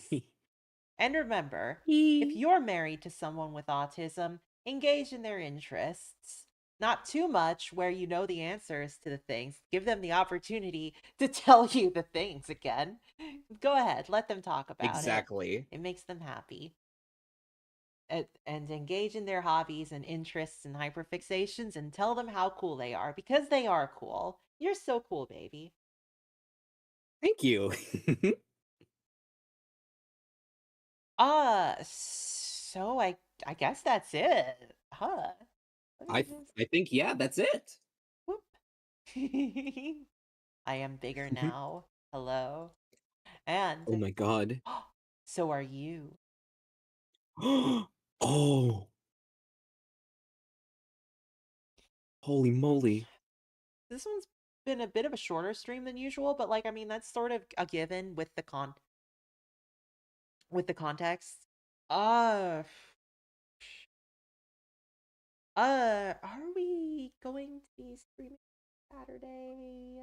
And remember, if you're married to someone with autism, engage in their interests. Not too much where you know the answers to the things. Give them the opportunity to tell you the things again. Go ahead, let them talk about it. Exactly. It makes them happy. And engage in their hobbies and interests and hyperfixations and tell them how cool they are because they are cool. You're so cool, baby. Thank you. So I guess that's it. Huh. Let me I just I think yeah, that's it. whoop. I am bigger now. Hello. Oh And my god. so are you. Oh, holy moly. This one's been a bit of a shorter stream than usual, but like I mean that's sort of a given with the context. Uh are we going to be streaming Saturday?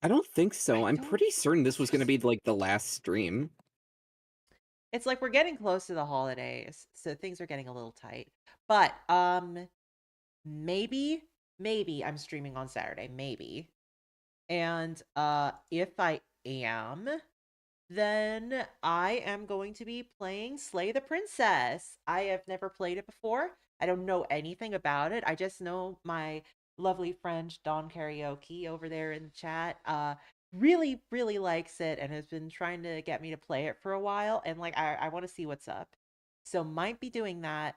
I don't think so. I I'm don't pretty certain this was gonna be like the last stream. It's like we're getting close to the holidays, so things are getting a little tight. But maybe I'm streaming on Saturday, maybe. And if I am, then I am going to be playing Slay the Princess. I have never played it before. I don't know anything about it. I just know my lovely friend Dawn Karaoke over there in the chat really likes it and has been trying to get me to play it for a while, and like I want to see what's up. So might be doing that,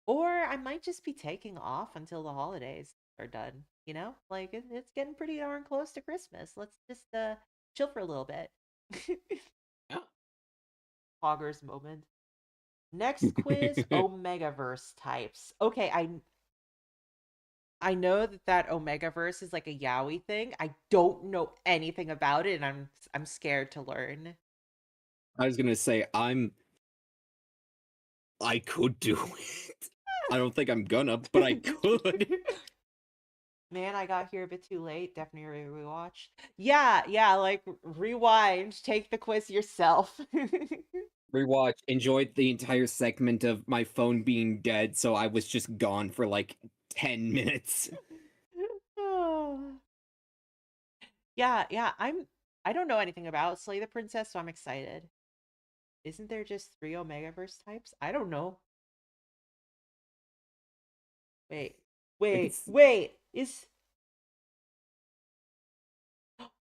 or I might just be taking off until the holidays are done, you know? Like it's getting pretty darn close to Christmas. Let's just chill for a little bit. Yeah. Poggers moment. Next quiz, Omegaverse types. Okay, I know that Omegaverse is like a yaoi thing. I don't know anything about it, and I'm scared to learn. I was gonna say I could do it. I don't think I'm gonna, but I could. Man, I got here a bit too late. Definitely rewatch. Yeah, like rewind, take the quiz yourself. Rewatch. Enjoyed the entire segment of my phone being dead, so I was just gone for like 10 minutes. Yeah, I don't know anything about Slay the Princess, so I'm excited. Isn't there just 3 Omegaverse types? I don't know. Wait, Like wait, it's wait. Is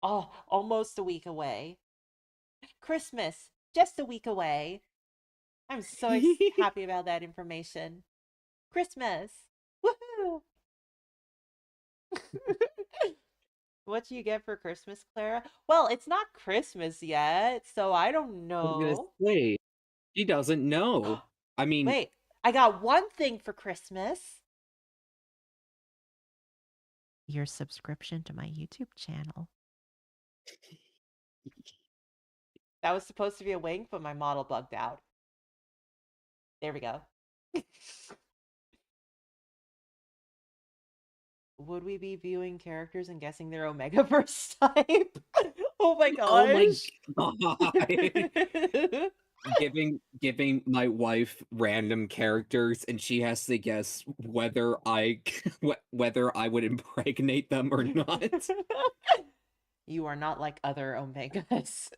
almost a week away. Christmas, just a week away. I'm so happy about that information. Christmas. Woohoo! What do you get for Christmas, Clara? Well, it's not Christmas yet, so I don't I was gonna know. say she doesn't know. I mean, Wait, I got one thing for Christmas. Your subscription to my YouTube channel. That was supposed to be a wink, but my model bugged out. There we go. would we be viewing characters and guessing their Omegaverse type? Oh my Oh my gosh. god. Giving my wife random characters and she has to guess whether whether I would impregnate them or not. You are not like other Omegas.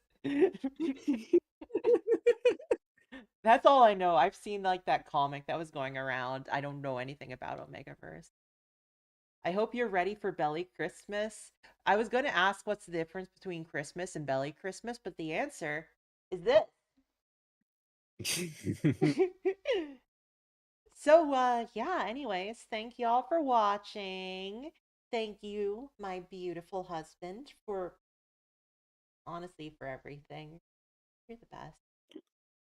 That's all I know. I've seen like that comic that was going around. I don't know anything about Omegaverse. I hope you're ready for Belly Christmas. I was going to ask what's the difference between Christmas and Belly Christmas, but the answer is this. So, yeah, anyways, thank y'all for watching. Thank you, my beautiful husband, for honestly for everything. You're the best.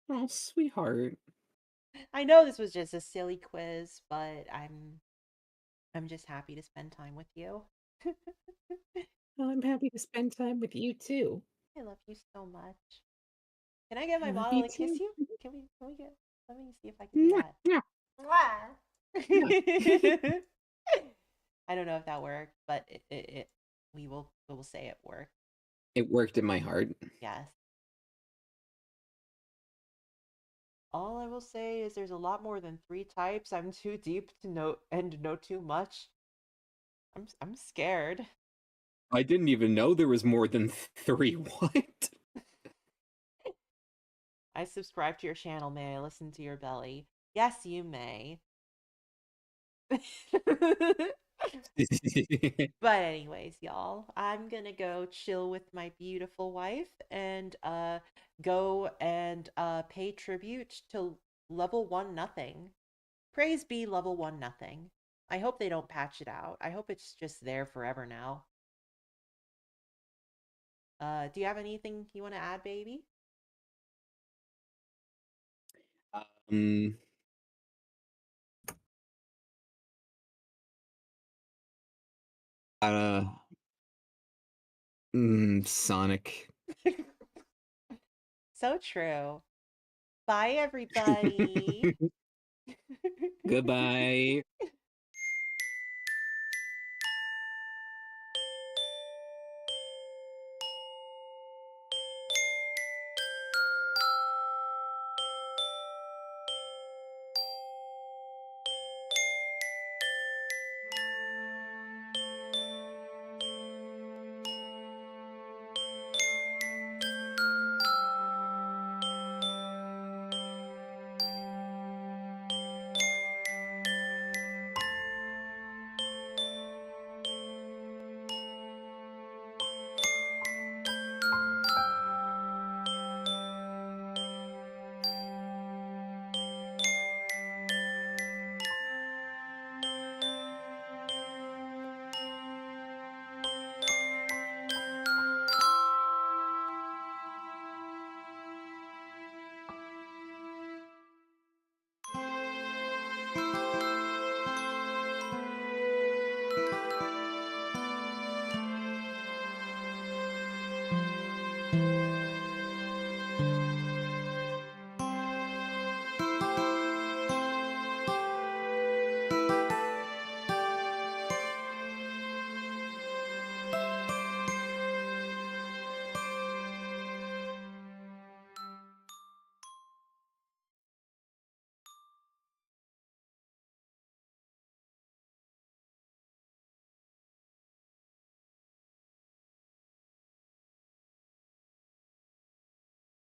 Oh, sweetheart. I know this was just a silly quiz, but I'm just happy to spend time with you. Well, I'm happy to spend time with you too. I love you so much. Can I get I my love bottle you and kiss too. you? Can we get let me see if I can do that. Yeah, Mwah. yeah. I don't know if that worked, but we will say it worked. It worked in my heart. Yes. All I will say is there's a lot more than 3 types. I'm too deep to know too much. I'm scared. I didn't even know there was more than 3. What? I subscribe to your channel. May I listen to your belly? Yes, you may. But anyways, y'all, I'm gonna go chill with my beautiful wife and go and pay tribute to level 1 nothing. Praise be level 1 nothing. I hope they don't patch it out. I hope it's just there forever now. Do you have anything you want to add, baby? um, uh, Sonic. So true. Bye, everybody. Goodbye.